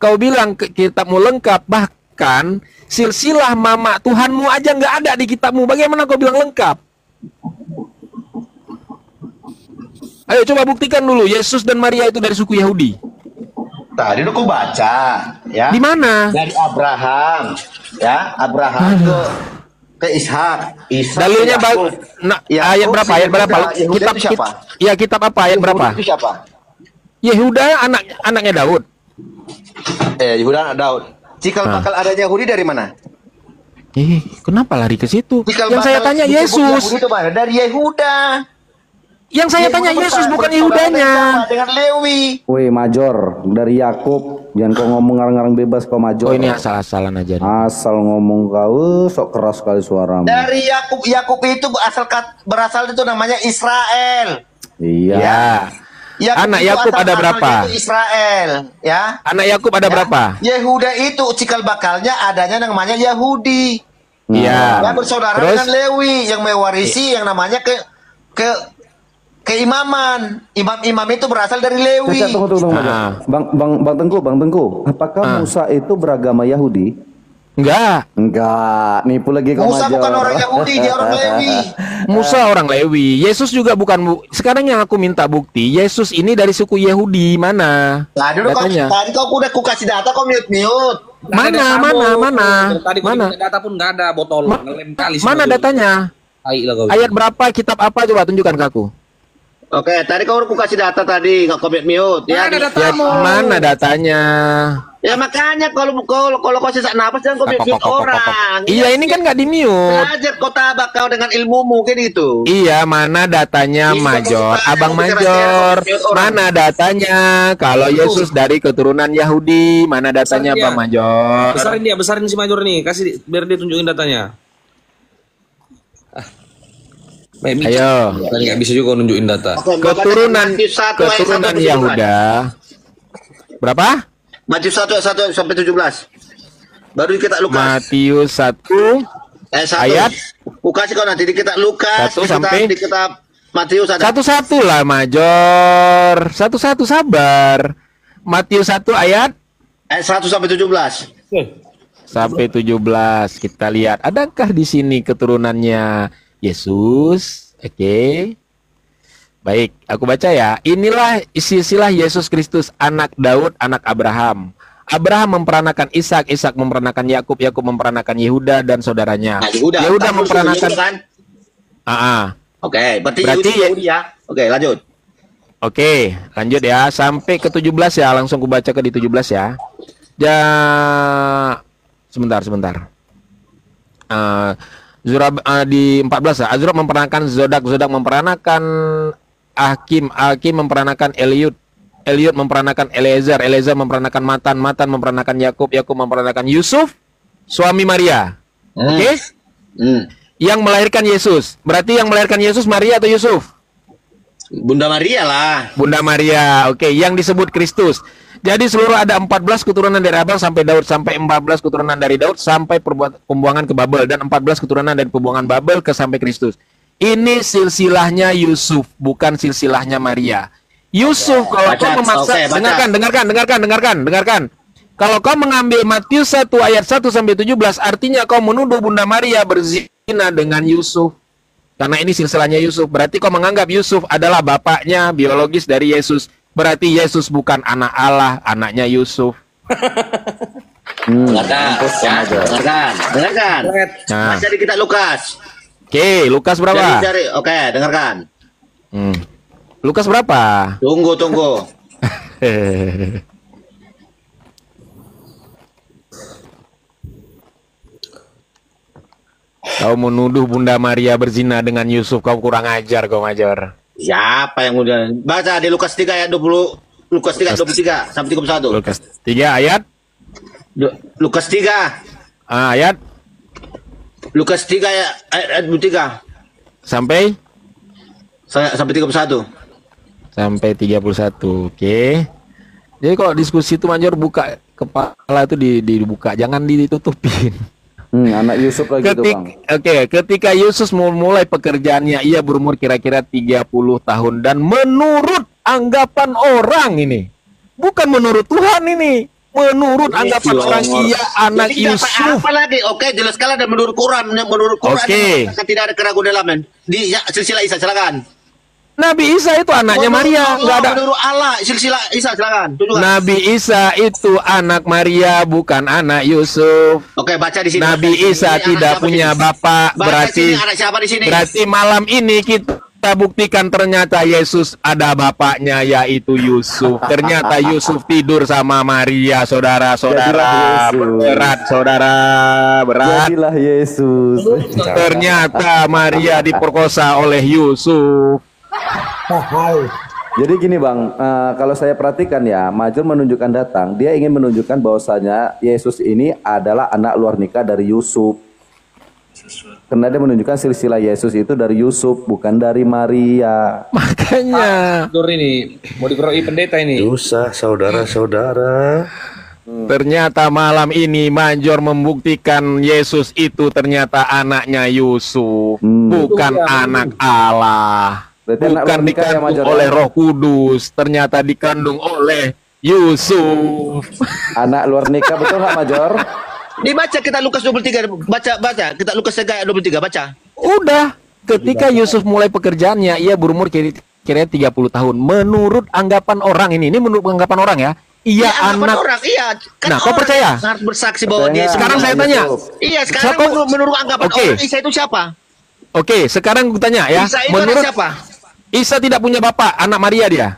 Kau bilang kitabmu lengkap, bahkan silsilah mama Tuhanmu aja nggak ada di kitabmu. Bagaimana kau bilang lengkap? Ayo coba buktikan dulu Yesus dan Maria itu dari suku Yahudi. Tadi aku baca, ya. Di mana? Dari Abraham, ya. Abraham ke Ishak. Dalilnya ayat berapa? Ayat berapa? Yehuda itu siapa? Ya, kitab apa? Ayat berapa? Itu siapa? Yehuda anaknya Daud. Yehuda anak Daud. Cikal bakal adanya Yahudi dari mana? Kenapa lari ke situ? Cikal Yang saya tanya Yesus. Yahudi itu mana? Dari Yehuda. Yang saya tanya Yesus bukan Yehudanya. Dengan Lewi. Woi Major, dari Yakub. Jangan kau ngomong ngarang-ngarang bebas kau Major. Oh ini asal-asalan aja nih. Asal ngomong kau, sok keras sekali suaramu. Dari Yakub. Yakub itu berasal itu namanya Israel. Iya. Anak Yakub ada berapa? Israel, ya. Anak Yakub ada berapa? Yehuda itu cikal bakalnya adanya namanya Yahudi. Iya. Yang bersaudara dengan Lewi yang mewarisi yang namanya keimaman. Imam itu berasal dari Lewi. Tunggu. Bang Tengku. Apakah Musa itu beragama Yahudi? Enggak. Nipu lagi kau Musa bukan orang Yahudi, dia orang Lewi. Musa orang Lewi. Yesus juga bukan. Sekarang yang aku minta bukti, Yesus ini dari suku Yahudi mana? Nah, dulu tadi kau udah kasih data kau mute. Mana? Tadi data pun nggak ada, botol ngelem kali. Mana datanya? Ayat berapa? Kitab apa? Coba tunjukkan ke aku. Oke, tadi kau udah kasih data tadi, nggak kau mute. Ya, mana datanya? Ya makanya kalau kau sesak napas jangan kau mute orang. Iya, ini kan nggak di mute. Belajar kau tabak kau dengan ilmumu kan itu. Iya, mana datanya Major? Abang Major, mana datanya? Kalau Yesus dari keturunan Yahudi, mana datanya Bang Major? Besarin si Major nih, kasih biar dia tunjukin datanya. Ayo. Nggak bisa juga nunjukin data. Keturunan Yahuda. Berapa? Matius 1 sampai 17. Baru kita Lukas. Matius 1 ayat. Ku kasih kau nanti di kitab Lukas, 1 sampai di kitab Matius ada. Satu-satu lah Major. Satu-satu sabar. Matius 1 ayat 1 sampai 17. Sampai 17 kita lihat. Adakah di sini keturunannya Yesus? Oke. Baik, aku baca ya. Inilah silsilah Yesus Kristus, anak Daud, anak Abraham. Abraham memperanakan Ishak, Ishak memperanakan Yakub, Yakub memperanakan Yehuda dan saudaranya. Yehuda memperanakan Oke, berarti Yahudi ya. Oke, lanjut. Oke, lanjut ya. Sampai ke 17 ya, langsung aku baca ke di 17 ya. Sebentar. Di 14 ya. Azrab memperanakan Zodak, Zodak memperanakan Hakim, Hakim memperanakan Eliud, Eliud memperanakan Eleazar, Eleazar memperanakan Matan, Matan memperanakan Yakub, Yakub memperanakan Yusuf, suami Maria. Oke? Yang melahirkan Yesus. Berarti yang melahirkan Yesus Maria atau Yusuf? Bunda Maria lah. Bunda Maria. Oke, yang disebut Kristus. Jadi seluruh ada 14 keturunan dari Abel sampai Daud, sampai 14 keturunan dari Daud sampai pembuangan ke Babel, dan 14 keturunan dari pembuangan Babel ke sampai Kristus. Ini silsilahnya Yusuf, bukan silsilahnya Maria. Yusuf, kalau kau memaksa, dengarkan. Kalau kau mengambil Matius 1 ayat 1 sampai 17, artinya kau menuduh Bunda Maria berzina dengan Yusuf. Karena ini silsilahnya Yusuf, berarti kau menganggap Yusuf adalah bapaknya biologis dari Yesus. Berarti Yesus bukan anak Allah, anaknya Yusuf. Dengarkan. Nah. Baca di kitab Lukas. Oke, Lukas berapa? Oke, dengarkan. Lukas berapa? Tunggu. Kau menuduh Bunda Maria berzina dengan Yusuf, kau kurang ajar, kau Major. Siapa yang udah baca di Lukas 3 ayat 20, Lukas 3 23 sampai 31. Lukas 3 ayat Lukas 3 ayat Lukas 3 ayat 23 sampai 31. Sampai 31. Oke. Jadi kalau diskusi itu Major buka kepala itu dibuka, jangan ditutupin. Anak Yusuf lagi itu, Bang. Ketika Yesus mulai pekerjaannya, ia berumur kira-kira 30 tahun, dan menurut anggapan orang ini, bukan menurut Tuhan ini, menurut anggapan orang ia anak Yusuf. Apa lagi? Oke, jelaskan dan menurut Quran, tidak ada keraguan dalam di silsilah Isa, silakan. Nabi Isa itu anaknya Maria, nggak ada. Menurut Allah, silsilah Isa, silakan. Nabi Isa itu anak Maria, bukan anak Yusuf. Oke, baca di sini. Nabi Isa tidak punya bapak, berarti malam ini kita buktikan ternyata Yesus ada bapaknya, yaitu Yusuf. Ternyata Yusuf tidur sama Maria, saudara-saudara. Berat. Jadilah Yesus. Ternyata Maria diperkosa oleh Yusuf. Jadi gini Bang, kalau saya perhatikan ya, Majur menunjukkan datang, dia ingin menunjukkan bahwasanya Yesus ini adalah anak luar nikah dari Yusuf. Karena dia menunjukkan silsilah Yesus itu dari Yusuf, bukan dari Maria. Makanya ini mau dikeroi pendeta ini. Dosa saudara-saudara. Ternyata malam ini Major membuktikan Yesus itu ternyata anaknya Yusuf, bukan anak Allah. Bukan dikandung oleh Roh Kudus, ternyata dikandung oleh Yusuf. Anak luar nikah, betul nggak Major? Dibaca kita Lukas 23, baca kita Lukas 3 ayat 23, baca. Udah, ketika Yusuf mulai pekerjaannya, ia berumur kira-kira 30 tahun. Menurut anggapan orang ini menurut anggapan orang ya. Iya, anak orang, iya. Kan nah, kau percaya? Harus bersaksi bahwa dia. Sekarang saya tanya. Iya, sekarang menurut anggapan orang Isa itu siapa? Oke, sekarang gue tanya ya. Isa itu menurut siapa? Isa tidak punya bapak, anak Maria dia.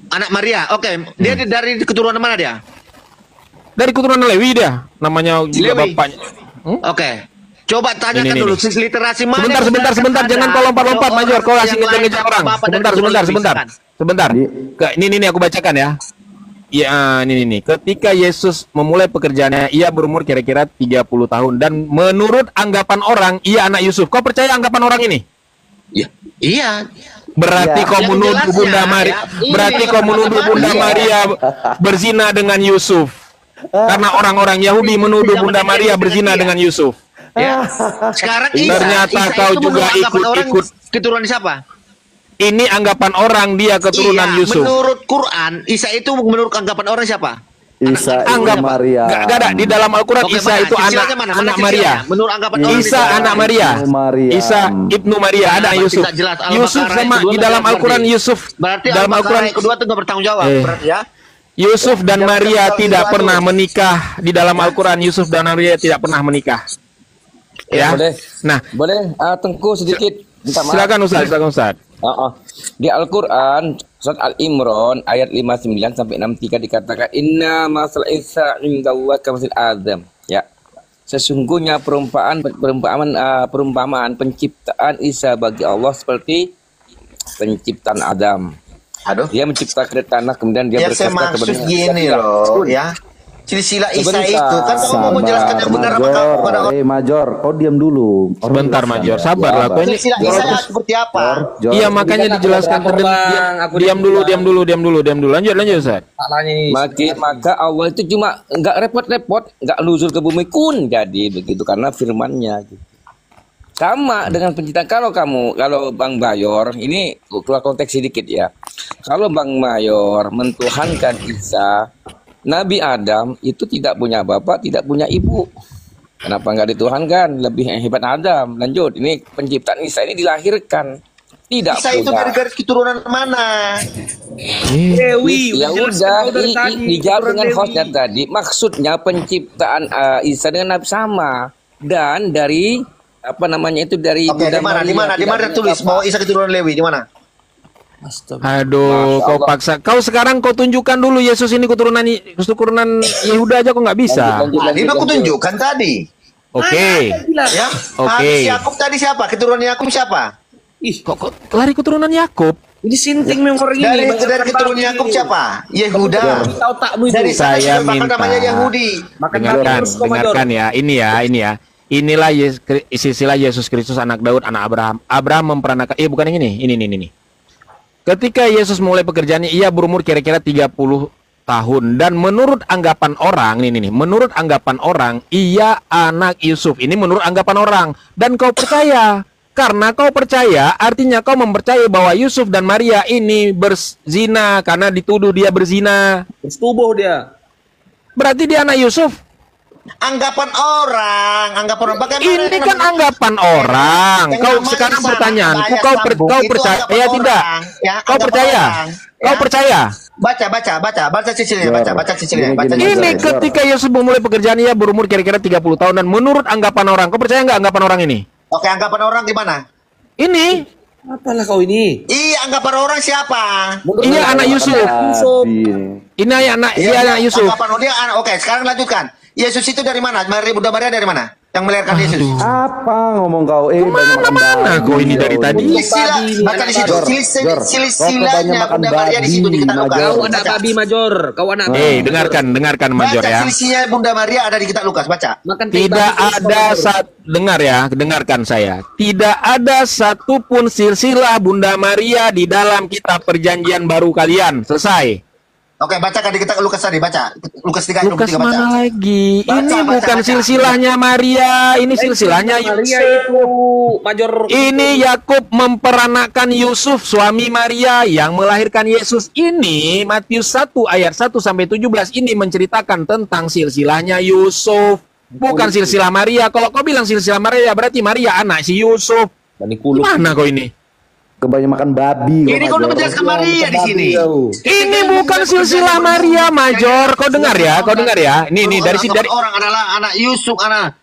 Anak Maria, oke. Dia dari keturunan mana dia? Dari keturunan Lewi dia. Namanya juga Lewi. bapaknya. Oke. Coba tanyakan dulu literasi mana. Sebentar, jangan kau lompat-lompat Major, kau kasih ngejar orang. Sebentar. Ini aku bacakan ya. Ya, ini. Ketika Yesus memulai pekerjaannya, ia berumur kira-kira 30 tahun, dan menurut anggapan orang, ia anak Yusuf. Kau percaya anggapan orang ini? Iya. Berarti kau menuduh Bunda Maria. Berarti kau menuduh Bunda Maria berzina dengan Yusuf. Karena orang-orang Yahudi menuduh Bunda Maria berzina dengan Yusuf. Ya. Sekarang ternyata kau juga ikut keturunan siapa? Ini anggapan orang dia keturunan Yusuf. Menurut Quran, Isa itu menurut anggapan orang siapa? Isa ibnu Maria. Gak ada di dalam Al-Quran. Isa itu anak Maria. Menurut anggapan orang Isa anak Maria. Isa ibnu Maria. Ada Yusuf. Yusuf sama di dalam Al-Quran Yusuf. Berarti dalam Al-Quran kedua itu nggak bertanggung jawab. Berarti ya. Yusuf dan Maria tidak pernah menikah. Di dalam Al-Quran Yusuf dan Maria tidak pernah menikah. Ya. Boleh Tengku sedikit. Silakan Ustaz. Di Al-Quran surat Al-Imran ayat 59 sampai 63 dikatakan inna masal Isa indallah kamasil Adam. Ya. Sesungguhnya perumpamaan penciptaan Isa bagi Allah seperti penciptaan Adam. Aduh. Dia menciptakan tanah kemudian dia Ya saya berkata maksud kepada gini loh ya. Silsilah Isa Sebentar. itu kan kamu mau menjelaskan yang benar apa kamu pada orang. Major, kau diam dulu. Sebentar Major, sabarlah kau ini. Silsilah Isa seperti apa? Iya makanya dijelaskan diam dulu. Lanjut Ustaz. Maka Allah itu cuma nggak repot-repot, nggak nuzul ke bumi kun jadi begitu karena firman-Nya gitu. Sama dengan penciptaan. Kalau Bang Mayor ini keluar konteks sedikit ya. Kalau Bang Mayor mentuhankan Isa, Nabi Adam itu tidak punya bapak, tidak punya ibu. Kenapa nggak dituhankan? Lebih hebat Adam. Lanjut, ini penciptaan Isa ini dilahirkan. Tidak Isa itu dari garis keturunan mana? Dewi. Ya udah, dijawab dengan hostnya tadi. Maksudnya penciptaan Isa dengan Nabi sama. Dan dari apa namanya itu dari Oke, di mana tulis bahwa Isa keturunan Lewi di mana? Aduh, kau paksa. Kau sekarang kau tunjukkan dulu Yesus ini keturunan Yehuda aja kok nggak bisa. Ini aku tunjukkan tadi. Oke. Ya. Oke. Yakub tadi siapa? Keturunan Yakub siapa? Kok lari keturunan Yakub? Ini sinting memori ini. Dari keturunan Yakub siapa? Yehuda. Dari Saya minta namanya Yahudi. Dengarkan ya. Ini ya. Inilah silsilah Yesus Kristus anak Daud, anak Abraham. Abraham memperanakan. Bukan yang ini. Ini. Ketika Yesus mulai pekerjaannya, ia berumur kira-kira 30 tahun. Dan menurut anggapan orang, menurut anggapan orang, ia anak Yusuf. Ini menurut anggapan orang. Dan kau percaya. Karena kau percaya, artinya kau mempercayai bahwa Yusuf dan Maria ini berzina. Karena dituduh dia berzina. Bersetubuh dia. Berarti dia anak Yusuf. Anggapan orang. Bagaimana? Ini kan anggapan orang. Kau sekarang pertanyaanku, kau percaya tidak? Kau percaya? Kau percaya? Baca cicilnya. Ini ketika Yesus memulai pekerjaan ia berumur kira-kira 30 tahun dan menurut anggapan orang, kau percaya nggak anggapan orang ini? Oke, anggapan orang gimana? Ini. Apalah kau ini? Iya, anggapan orang siapa? Iya anak Yusuf. Ini anak Yusuf. Anggapan dia anak. Oke, sekarang lanjutkan. Yesus itu dari mana? Bunda Maria dari mana? Yang melahirkan Yesus. Apa ngomong kau? Mana kau ini dari tadi? Baca di situ. Silsilahnya Bunda Maria di situ diketahui. Kau anak babi Major. Kau anak. Dengarkan Major ya. Silsilahnya Bunda Maria ada di kitab Lukas. Baca. Tidak ada dengarkan saya. Tidak ada satupun silsilah Bunda Maria di dalam kitab Perjanjian Baru kalian. Selesai. Oke, bacakan di kitab Lukas tadi, baca. Lukas 3 Lukas 23 baca. mana lagi? Ini bukan silsilahnya Maria, ini silsilahnya Yusuf. Major. Ini Yakub memperanakan Yusuf, suami Maria yang melahirkan Yesus. Ini Matius 1 ayat 1 sampai 17 ini menceritakan tentang silsilahnya Yusuf, bukan silsilah Maria. Kalau kau bilang silsilah Maria berarti Maria anak si Yusuf. Mana kau ini? Kebanyakan makan babi. Ini kau udah menjelaskan Maria di sini. Ini bukan silsilah Maria, Major. Kau dengar ya? Ini dari orang adalah anak Yusuf, anak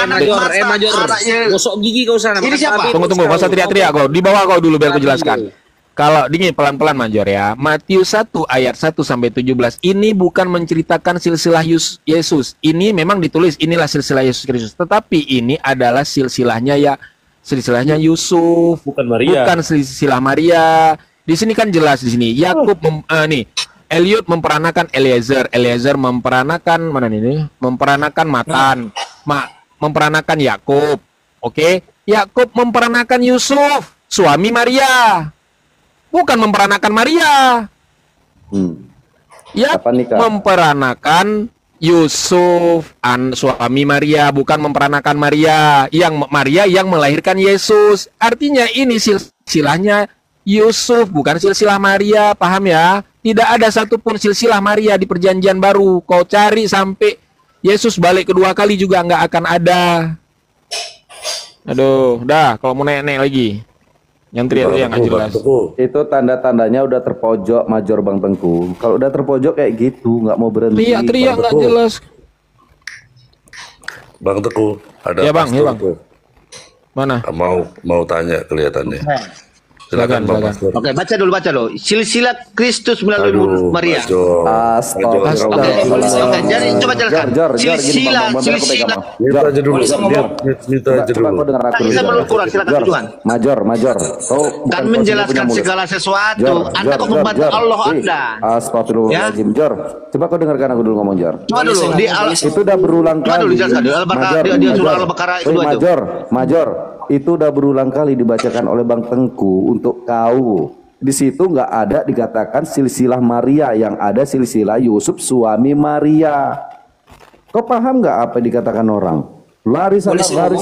Major. Gosok gigi kau sana. Ini siapa? Tunggu, kau usah teriak-teriak kau. Di bawah kau dulu biar aku jelaskan. Kalau dingin pelan-pelan Major ya. Matius 1 ayat 1 sampai 17 ini bukan menceritakan silsilah Yesus. Ini memang ditulis inilah silsilah Yesus Kristus. Tetapi ini adalah silsilahnya silsilahnya Yusuf, bukan Maria. Bukan silsilah Maria. Di sini kan jelas di sini. Yakub Eliud memperanakan Eliezer memperanakan memperanakan Matan, memperanakan Yakub. Oke, Yakub memperanakan Yusuf, suami Maria. Bukan memperanakan Maria. Yakub memperanakan Yusuf, suami Maria, bukan memperanakan Maria yang melahirkan Yesus. Artinya ini silsilahnya Yusuf, bukan silsilah Maria, paham ya? Tidak ada satupun silsilah Maria di Perjanjian Baru. Kau cari sampai Yesus balik kedua kali juga nggak akan ada. Aduh, kalau mau naik lagi. Yang teriak nggak jelas. Itu tanda-tandanya udah terpojok, Major Bang Tengku. Kalau udah terpojok kayak gitu, nggak mau berhenti. Teriak nggak jelas. Bang Teguh, ada ya bang. Mana? Mau tanya kelihatannya. Silakan. Oke, baca dulu. Silsilah Kristus melalui Maria. Astagfirullah. Oke, jadi coba jelaskan. Silsilah. Coba dengar aku dulu. Bisa menurut Quran, silakan tujuan. Major. Kau Dan menjelaskan segala sesuatu. Anda kok membantah Allah Anda. Astagfirullahaladzim. Jor, coba kau dengarkan aku dulu ngomong, Jor. Coba dulu Itu udah berulang kali. Coba dulu jelaskan dulu. Dia surah Al-Baqarah itu dua itu. Major, itu udah berulang kali dibacakan oleh Bang Tengku untuk kau. Di situ nggak ada dikatakan silsilah Maria, yang ada silsilah Yusuf suami Maria. Kau paham nggak apa yang dikatakan orang? Laris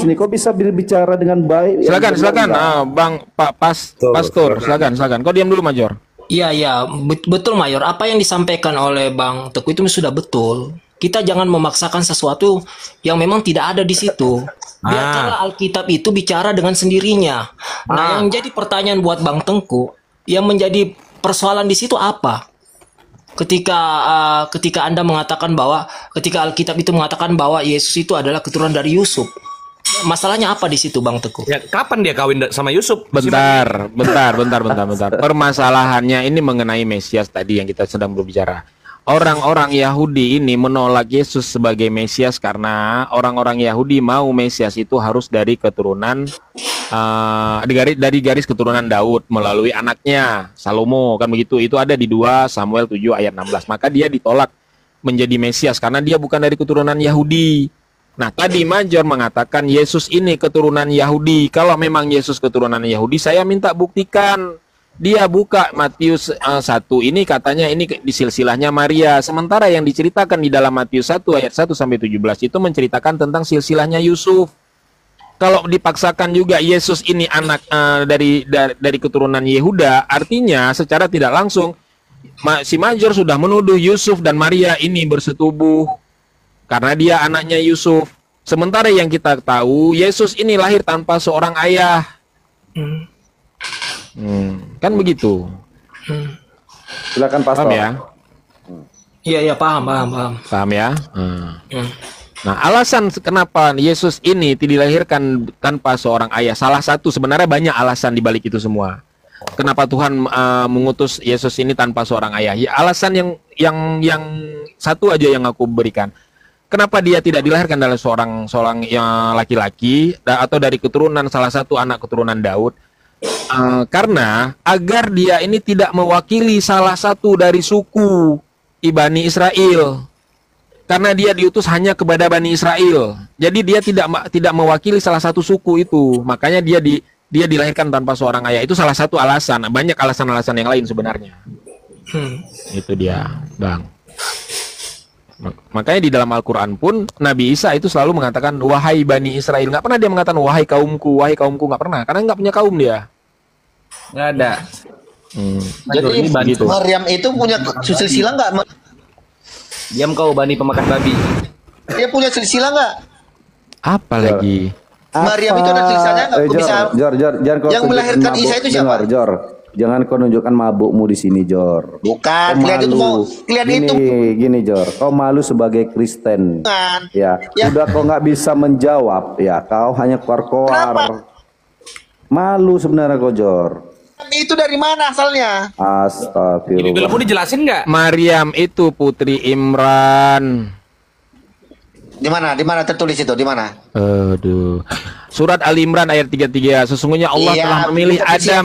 ini kok bisa berbicara dengan baik? Silakan. Bang Pastor, silakan. Kau diam dulu, Major. Iya, betul Mayor. Apa yang disampaikan oleh Bang Teguh itu sudah betul. Kita jangan memaksakan sesuatu yang memang tidak ada di situ. Biarkanlah Alkitab itu bicara dengan sendirinya. Nah, yang jadi pertanyaan buat Bang Tengku, yang menjadi persoalan di situ apa? Ketika Anda mengatakan bahwa ketika Alkitab itu mengatakan bahwa Yesus itu adalah keturunan dari Yusuf. Masalahnya apa di situ, Bang Teguh? Ya, kapan dia kawin sama Yusuf? Bentar. Permasalahannya ini mengenai Mesias tadi yang kita sedang berbicara. Orang-orang Yahudi ini menolak Yesus sebagai Mesias karena orang-orang Yahudi mau Mesias itu harus dari keturunan dari garis keturunan Daud melalui anaknya Salomo, kan begitu. Itu ada di 2 Samuel 7 ayat 16. Maka dia ditolak menjadi Mesias karena dia bukan dari keturunan Yahudi. Nah, tadi Major mengatakan Yesus ini keturunan Yahudi. Kalau memang Yesus keturunan Yahudi, saya minta buktikan. Dia buka Matius 1 ini katanya ini di silsilahnya Maria. Sementara yang diceritakan di dalam Matius 1 ayat 1 sampai 17 itu menceritakan tentang silsilahnya Yusuf. Kalau dipaksakan juga Yesus ini anak dari keturunan Yehuda, artinya secara tidak langsung si Major sudah menuduh Yusuf dan Maria ini bersetubuh karena dia anaknya Yusuf. Sementara yang kita tahu Yesus ini lahir tanpa seorang ayah. Kan begitu. Silakan Pastor. Paham ya? Iya, paham. Paham ya? Nah, alasan kenapa Yesus ini dilahirkan tanpa seorang ayah, salah satu, sebenarnya banyak alasan di balik itu semua. Kenapa Tuhan mengutus Yesus ini tanpa seorang ayah? Ya, alasan yang satu aja yang aku berikan. Kenapa dia tidak dilahirkan dari seorang yang laki-laki atau dari keturunan salah satu anak keturunan Daud? Karena agar dia ini tidak mewakili salah satu dari suku Bani Israel. Karena dia diutus hanya kepada Bani Israel. Jadi dia tidak mewakili salah satu suku itu. Makanya dia dilahirkan tanpa seorang ayah. Itu salah satu alasan. Banyak alasan-alasan yang lain sebenarnya. Itu dia, Bang. Makanya di dalam Al-Quran pun Nabi Isa itu selalu mengatakan wahai Bani Israel. Nggak pernah dia mengatakan wahai kaumku. Nggak pernah. Karena nggak punya kaum dia. Nggak ada. Jadi Maryam itu punya silsilah nggak? Diam kau Bani pemakan babi. Dia punya silsilah nggak? Apa lagi? Maryam itu ada silsilahnya nggak? Bisa. Yang melahirkan Isa itu siapa? Jangan kau nunjukkan mabukmu di sini, Jor. Bukan, Gini, Jor. Kau malu sebagai Kristen. Ya. Udah kau nggak bisa menjawab, ya. Kau hanya keluar-keluar. Malu sebenarnya kau, Jor. Itu dari mana asalnya? Astagfirullah. Ini belum dijelasin nggak? Maryam itu putri Imran. Di mana tertulis itu? Di mana? Aduh. Surat Ali Imran ayat 33. Sesungguhnya Allah telah memilih Adam.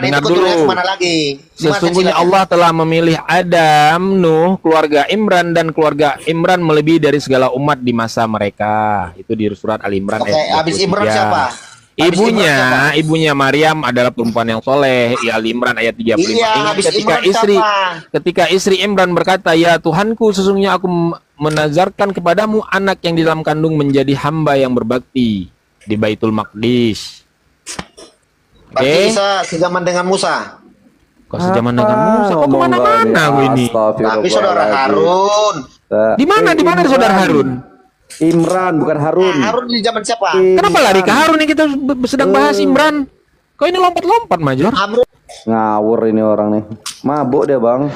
Dengar dulu. Sesungguhnya Allah telah memilih Adam, Nuh, keluarga Imran dan keluarga Imran melebihi dari segala umat di masa mereka. Itu di surat Ali Imran ayat 33. Habis Imran siapa? Ibunya Maryam adalah perempuan yang soleh. Ali Imran ayat 35. Ingat ketika istri Imran berkata, ya Tuhanku, sesungguhnya aku menazarkan kepadamu anak yang di dalam kandung menjadi hamba yang berbakti di Baitul Maqdis. Berarti Isa sejaman dengan Musa. Kok sejaman dengan Musa? Kok kemana-mana ini? Tapi saudara Harun. Di mana saudara Harun? Imran, bukan Harun. Harun di zaman siapa? Kenapa lari ke Harun yang kita sedang bahas Imran? Kok ini lompat-lompat, Major? Ngawur ini orang nih. Mabuk dia, Bang.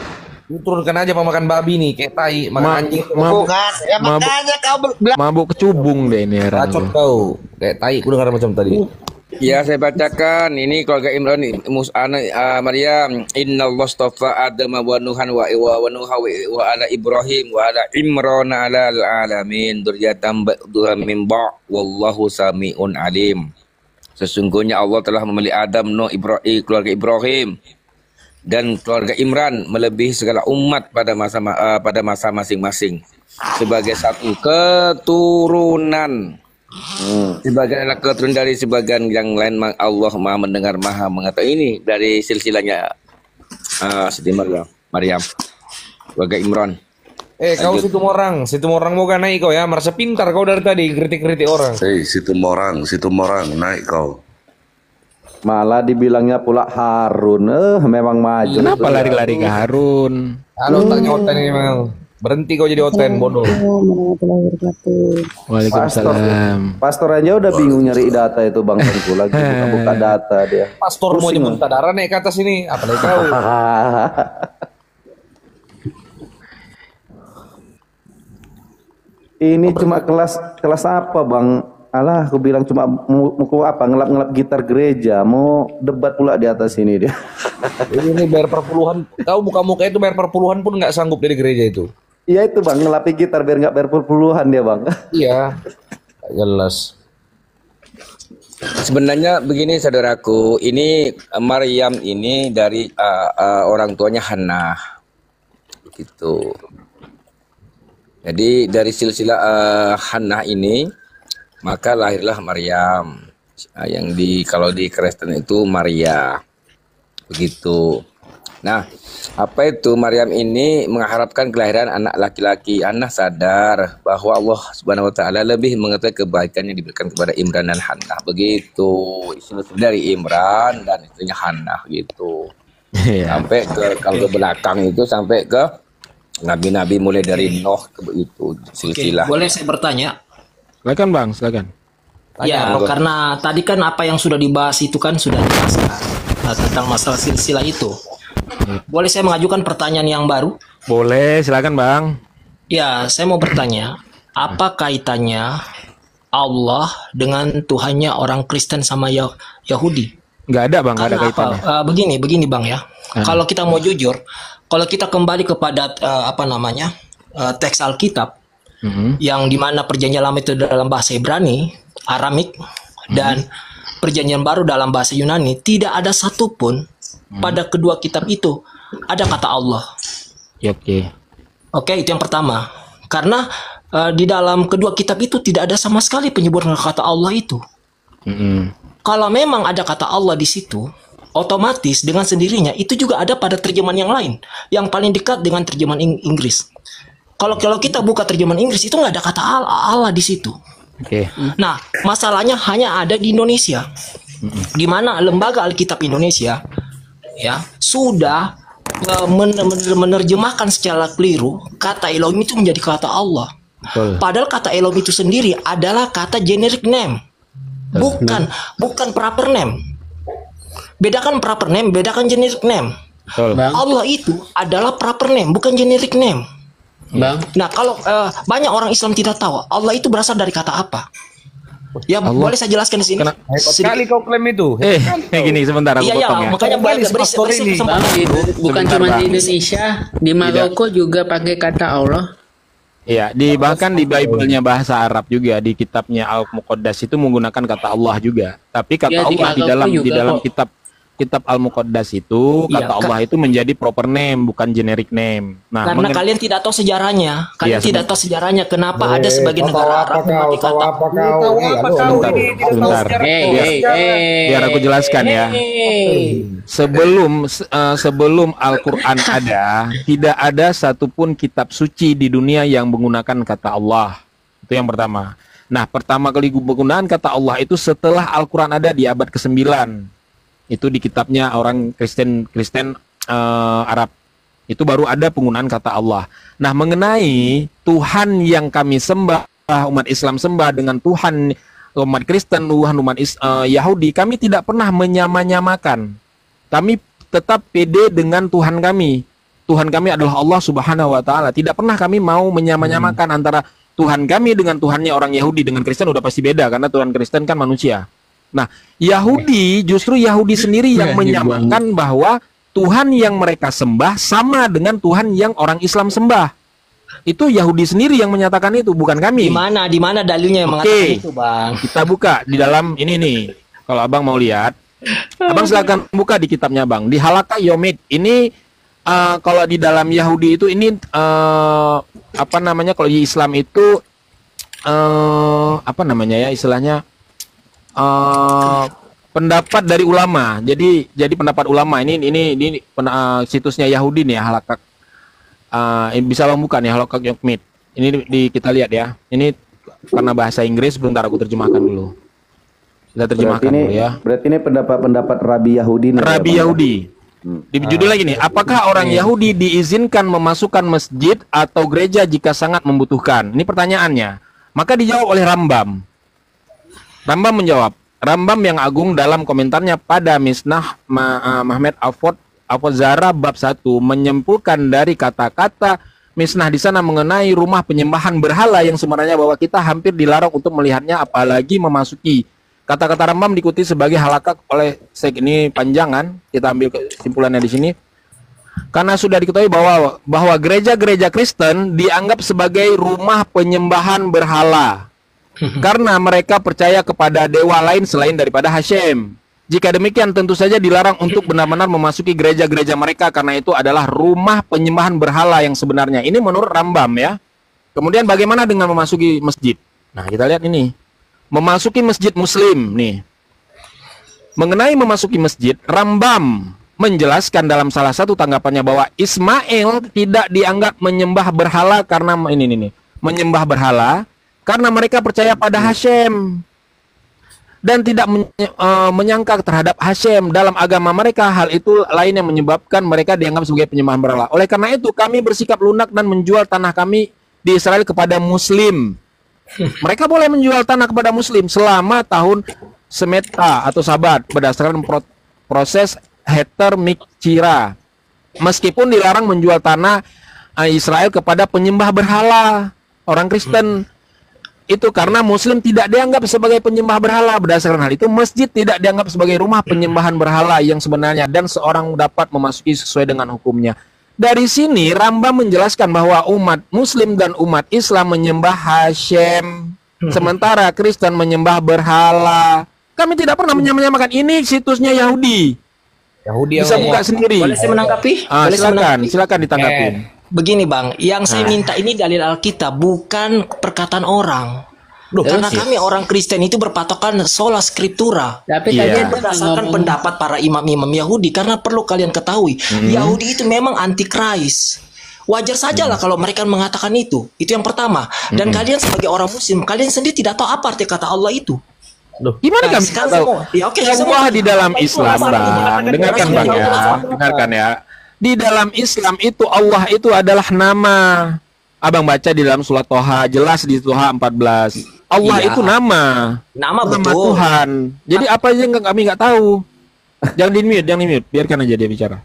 Turunkan aja pemakan babi nih, kayak tai, makan anjing. Makanya kau mabuk kecubung deh ini. Bacot kau, kayak tai, ku dengar macam tadi. Ya, saya bacakan. Ini keluarga Imran Maryam. Innallaha astafa Adama wa Nuhan wa Nuha wa ala Ibrahim wa ala Imran ala alamin dzurriyyatan ba'dha min ba' wallahu samiun alim. Sesungguhnya Allah telah memilih Adam, Nuh, Ibrahim, keluarga Ibrahim dan keluarga Imran melebihi segala umat pada masa masing-masing sebagai satu keturunan. Sebagian anak keturunan dari sebagian yang lain. Allah Maha mendengar, Maha mengetahui. Ini dari silsilahnya Siti Maryam keluarga Imran. Kau situ morang mau naik kau ya, merasa pintar kau dari tadi kritik-kritik orang. Situ morang naik kau. Malah dibilangnya pula Harun. Memang maju. Kenapa lari-lari ke Harun? Halo, tanya Oten ini memang. Berhenti kau jadi Oten, bodoh. Waalaikumsalam. Pastor aja udah bingung nyari data itu Bang Tengku, lagi buka data dia. Pastor mau nyebut darah naik ke atas ini, apalagi kau. Ini cuma kelas apa Bang? Alah, aku bilang cuma mau apa, ngelap-ngelap gitar gereja, mau debat pula di atas ini dia. Ini bayar perpuluhan, kau muka-muka itu bayar perpuluhan pun nggak sanggup dari gereja itu. Iya itu Bang, ngelapi gitar biar nggak bayar perpuluhan dia Bang. Iya, jelas. Sebenarnya begini saudaraku, ini Maryam ini dari orang tuanya Hannah, gitu. Jadi dari silsilah Hannah ini maka lahirlah Maryam, yang kalau di Kristen itu Maria, begitu. Nah, apa itu Maryam ini mengharapkan kelahiran anak laki-laki. Hannah sadar bahwa Allah Subhanahu wa taala lebih mengetahui kebaikan yang diberikan kepada Imran dan Hannah. Begitu. Istri dari Imran dan istrinya Hannah gitu. Sampai ke kalau ke belakang itu sampai ke nabi-nabi mulai dari Nuh ke itu silsilah. Boleh saya bertanya? Silakan Bang, silakan. Ya, karena tadi kan apa yang sudah dibahas itu kan sudah dijelaskan tentang masalah silsilah itu. Boleh saya mengajukan pertanyaan yang baru? Boleh, silakan Bang. Ya, saya mau bertanya, apa kaitannya Allah dengan Tuhannya orang Kristen sama Yahudi? Nggak ada Bang, nggak ada kaitannya. Begini Bang ya. Kalau kita mau jujur, kalau kita kembali kepada teks Alkitab, yang dimana perjanjian lama itu dalam bahasa Ibrani, Aramik, dan perjanjian baru dalam bahasa Yunani, tidak ada satupun pada kedua kitab itu ada kata Allah. Oke, itu yang pertama. Karena di dalam kedua kitab itu tidak ada sama sekali penyebutan kata Allah itu. Kalau memang ada kata Allah di situ, otomatis dengan sendirinya itu juga ada pada terjemahan yang lain, yang paling dekat dengan terjemahan Inggris. Kalau kita buka terjemahan Inggris itu nggak ada kata Allah di situ. Nah, masalahnya hanya ada di Indonesia, di mana lembaga Alkitab Indonesia ya sudah menerjemahkan secara keliru kata Elohim itu menjadi kata Allah. Padahal kata Elohim itu sendiri adalah kata generic name, bukan proper name. Bedakan proper name, bedakan generic name. Allah itu adalah proper name, bukan generic name. Nah, kalau banyak orang Islam tidak tahu Allah itu berasal dari kata apa. Ya, Allah. Boleh saya jelaskan di sini. Sekali kau klaim itu. Gini sebentar aku potong ya. Makanya beri bukan cuma di Indonesia, di Maroko juga pakai kata Allah. Iya, bahkan di Bible-nya bahasa Arab juga, di kitabnya Al-Muqaddas itu menggunakan kata Allah juga. Tapi kata Allah di dalam kitab Al-Muqaddas itu kata Allah itu menjadi proper name, bukan generic name. Nah, karena kalian tidak tahu sejarahnya. Tidak tahu sejarahnya kenapa ada sebagian negara Arab memakai kata. Sebentar. Biar aku jelaskan ya. Sebelum Al-Qur'an ada, tidak ada satupun kitab suci di dunia yang menggunakan kata Allah. Itu yang pertama. Nah, pertama kali penggunaan kata Allah itu setelah Al-Qur'an ada di abad ke-9. Itu di kitabnya orang Kristen Arab. Itu baru ada penggunaan kata Allah. Nah, mengenai Tuhan yang kami sembah, umat Islam sembah dengan Tuhan umat Kristen, Tuhan umat Yahudi, kami tidak pernah menyamakan. Kami tetap pede dengan Tuhan kami. Tuhan kami adalah Allah Subhanahu wa taala. Tidak pernah kami mau menyamakan antara Tuhan kami dengan Tuhannya orang Yahudi. Dengan Kristen udah pasti beda karena Tuhan Kristen kan manusia. Nah, justru Yahudi sendiri yang menyamakan bahwa Tuhan yang mereka sembah sama dengan Tuhan yang orang Islam sembah. Itu Yahudi sendiri yang menyatakan itu, bukan kami. Di mana dalilnya yang mengatakan itu, Bang? Kita buka di dalam ini nih. Kalau Abang mau lihat, Abang silakan buka di kitabnya, Bang. Di Halakha Yomid. Ini kalau di dalam Yahudi itu ini apa namanya? Kalau di Islam itu apa namanya ya istilahnya? Pendapat dari ulama. Jadi pendapat ulama ini situsnya Yahudi nih ya, Halakha. Bisa Bang buka nih Halakha Yomid. Ini kita lihat ya. Ini karena bahasa Inggris, sebentar aku terjemahkan dulu. Kita terjemahkan dulu ya. Berarti ini pendapat Rabi Yahudi nih. Rabi Yahudi. Di judul lagi nih, apakah orang Yahudi diizinkan memasukkan masjid atau gereja jika sangat membutuhkan? Ini pertanyaannya. Maka dijawab oleh Rambam. Rambam menjawab. Rambam yang agung dalam komentarnya pada Misnah Mahmed Afozara bab 1 menyimpulkan dari kata-kata Misnah di sana mengenai rumah penyembahan berhala yang sebenarnya bahwa kita hampir dilarang untuk melihatnya apalagi memasuki. Kata-kata Rambam diikuti sebagai halakha oleh Syekh, ini panjangan, kita ambil kesimpulannya di sini. Karena sudah diketahui bahwa gereja-gereja Kristen dianggap sebagai rumah penyembahan berhala. Karena mereka percaya kepada dewa lain selain daripada Hashem. Jika demikian tentu saja dilarang untuk benar-benar memasuki gereja-gereja mereka karena itu adalah rumah penyembahan berhala yang sebenarnya. Ini menurut Rambam ya. Kemudian bagaimana dengan memasuki masjid? Nah, kita lihat ini. Memasuki masjid muslim nih. Mengenai memasuki masjid, Rambam menjelaskan dalam salah satu tanggapannya bahwa Ismail tidak dianggap menyembah berhala karena menyembah berhala karena mereka percaya pada Hashem dan tidak menyangka terhadap Hashem dalam agama mereka. Hal itu lain yang menyebabkan mereka dianggap sebagai penyembahan berhala. Oleh karena itu kami bersikap lunak dan menjual tanah kami di Israel kepada Muslim. Mereka boleh menjual tanah kepada Muslim selama tahun Semeta atau Sabat berdasarkan proses Heter Mikcira. Meskipun dilarang menjual tanah Israel kepada penyembah berhala orang Kristen. Itu karena Muslim tidak dianggap sebagai penyembah berhala. Berdasarkan hal itu, masjid tidak dianggap sebagai rumah penyembahan berhala yang sebenarnya dan seorang dapat memasuki sesuai dengan hukumnya. Dari sini Rambam menjelaskan bahwa umat Muslim dan umat Islam menyembah Hashem, sementara Kristen menyembah berhala. Kami tidak pernah menyamakan. Ini situsnya Yahudi. Bisa buka sendiri. Boleh saya menanggapi? Silakan ditanggapi. Begini Bang, yang saya minta ini dalil Alkitab, bukan perkataan orang. Karena kami orang Kristen itu berpatokan sola scriptura. Tapi kalian berdasarkan pendapat para imam-imam Yahudi. Karena perlu kalian ketahui, Yahudi itu memang antikris. Wajar saja lah kalau mereka mengatakan itu. Itu yang pertama. Dan kalian sebagai orang Muslim, kalian sendiri tidak tahu apa arti kata Allah itu. Gimana kami tahu? Ya, semua di dalam Islam, Bang. Dengarkan Bang ya. Dengarkan ya. Di dalam Islam itu Allah itu adalah nama. Abang baca di dalam surat Toha, jelas di Toha 14. Allah itu nama. Nama betul. Tuhan. Jadi apa aja yang kami nggak tahu. Jangan di-mute, biarkan aja dia bicara.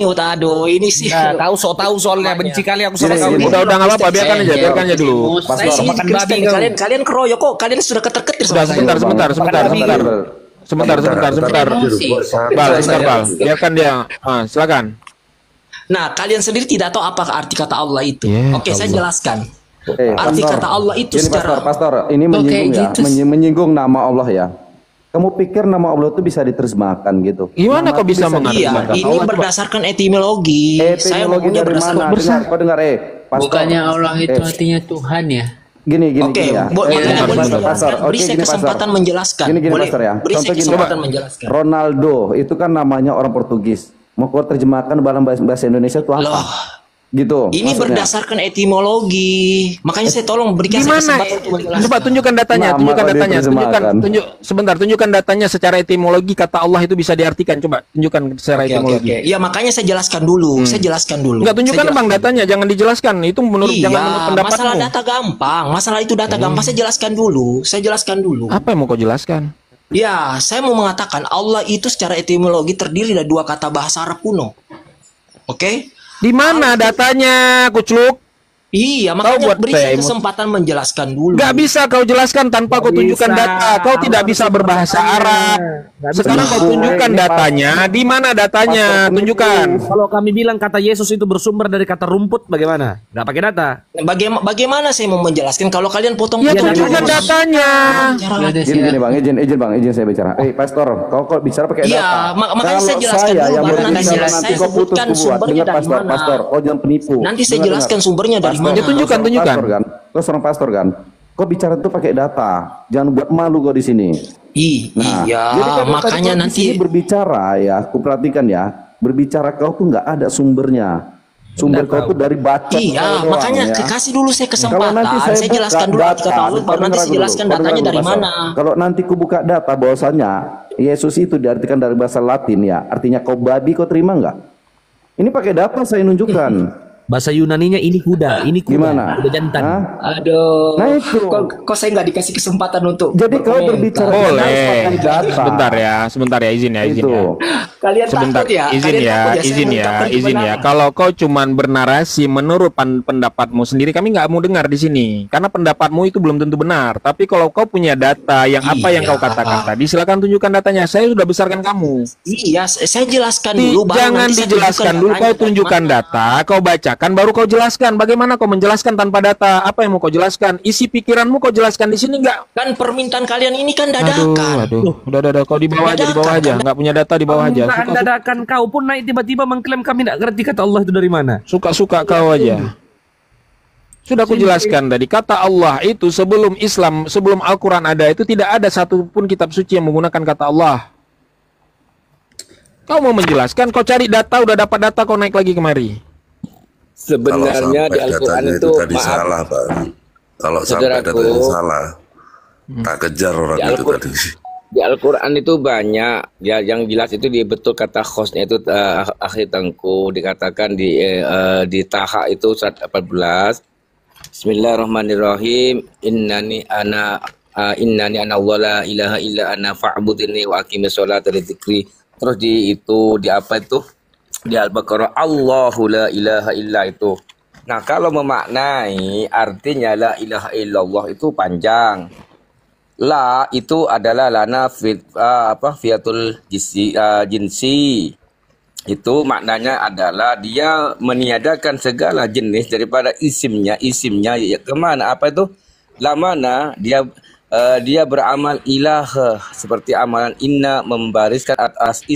Aduh, ini sih. Tahu soalnya benci kali aku sama kau. Udah nggak apa-apa, biarkan aja dulu. Pastor makan babi. Kalian keroyok kok. Kalian sudah keter-keter. Sebentar. Bal. Biarkan dia. Silakan. Nah, kalian sendiri tidak tahu apa arti kata Allah itu. Oke, saya jelaskan. Arti kata Allah itu secara Pastor, ini menyinggung nama Allah ya. Kamu pikir nama Allah itu bisa diterjemahkan gitu? Gimana kok bisa mengerti? Iya, ini berdasarkan etimologi. Saya Etimologi dari mana? Kau dengar, Pastor. Bukannya Allah itu artinya Tuhan ya? Gini. Oke, beri saya kesempatan menjelaskan. Gini, Pastor ya. Beri saya kesempatan menjelaskan. Ronaldo itu kan namanya orang Portugis. Mau kau terjemahkan dalam bahasa Indonesia itu apa? Gitu. Ini maksudnya berdasarkan etimologi. Makanya saya tolong berikan saya kesempatan untuk menjelaskan. Coba tunjukkan datanya, tunjukkan datanya secara etimologi kata Allah itu bisa diartikan. Coba tunjukkan secara etimologi. Ya, makanya saya jelaskan dulu. Enggak, tunjukkan Bang datanya, jangan dijelaskan. Itu menurut jangan menurut pendapatmu. Masalah data gampang. Masalah itu data gampang. Saya jelaskan dulu. Apa yang mau kau jelaskan? Ya, saya mau mengatakan Allah itu secara etimologi terdiri dari dua kata bahasa Arab kuno. Oke? Di mana datanya, Kucluk? Iya, Kau makanya buat beri saya saya emosi. kesempatan menjelaskan dulu. Gak bisa kau jelaskan tanpa kau tunjukkan data. Kau tidak bisa berbahasa Arab. Sekarang kau tunjukkan datanya. Di mana datanya? Tunjukkan. Kalau kami bilang kata Yesus itu bersumber dari kata rumput, bagaimana? Nggak pakai data. Bagaimana saya mau menjelaskan kalau kalian potong? Ya tunjukkan datanya. Izin saya bicara. Pastor, kau bicara pakai data. Iya, makanya saya jelaskan saya dulu, yang baru nanti berbicara saya nanti kau putus sebutkan kubuat. sumbernya Dengar dari pastor, mana. pastor, kau jangan penipu. Nanti saya jelaskan sumbernya dari mana. Ya, tunjukkan. Pastor kan? Kau seorang pastor kan? Kau bicara itu pakai data. Jangan buat malu kau di sini. Iya, jadi kalau makanya tadi kau nanti di sini berbicara ya, aku perhatikan ya, berbicara kau tuh nggak ada sumbernya. Sumber kau tuh dari baca. iya, makanya kasih dulu saya kesempatan. Saya buka jelaskan dulu data, kata Allah, baru nanti saya jelaskan datanya dari mana. Kalau nanti ku buka data bahwasanya Yesus itu diartikan dari bahasa Latin ya, artinya kau babi, kau terima nggak? Ini pakai data saya nunjukkan. Bahasa Yunaninya ini kuda, Gimana? kuda jantan. Aduh. Nah itu. Kok saya nggak dikasih kesempatan untuk Jadi kau berbicara Boleh. data. Sebentar ya, izin ya. Kalian Sebentar, takut ya? izin Kalian ya, takut saya izin ya, mengungkapkan izin ya. kebenaran. Kalau kau cuman bernarasi menurut pendapatmu sendiri, kami nggak mau dengar di sini, karena pendapatmu itu belum tentu benar. Tapi kalau kau punya data yang apa yang kau katakan tadi, silakan tunjukkan datanya. Saya sudah besarkan kamu. Iya, saya jelaskan dulu. baru Jangan nanti saya dijelaskan tunjukkan dulu, kau datanya. tunjukkan data, kau bacakan, baru kau jelaskan. Bagaimana kau menjelaskan tanpa data? Apa yang mau kau jelaskan? Isi pikiranmu kau jelaskan di sini nggak? Kan permintaan kalian ini kan dadakan. Aduh, udah, kau di bawah aja, nggak punya data di bawah aja. Permintaan dadakan kau pun naik tiba-tiba mengklaim kami nggak ngerti kata Allah itu dari mana. Suka-suka kau aja. Sudah aku jelaskan tadi, kata Allah itu sebelum Islam, sebelum Al-Quran ada itu tidak ada satupun kitab suci yang menggunakan kata Allah. Kau mau menjelaskan, kau cari data, udah dapat data, kau naik lagi kemari. Sebenarnya di Al-Quran itu tadi salah, Pak. Kalau sampai saudaraku, datanya salah, tak kejar orang itu tadi. di Al-Quran itu banyak ya, yang jelas itu di betul kata khosnya itu akhir tengku dikatakan di Taha itu surat 14. Bismillahirrahmanirrahim. Innani ana wala ilaha illa ana fa'budni wa aqimis sholata li dzikri. Terus di apa itu? Di Al-Baqarah, Allahu la ilaha illa itu. Nah, kalau memaknai artinya la ilaha illallah itu panjang. La itu adalah lana fiatul jinsi. Itu maknanya adalah dia meniadakan segala jenis daripada isimnya ya, kemana apa itu? La mana dia beramal ilaha seperti amalan inna membariskan atas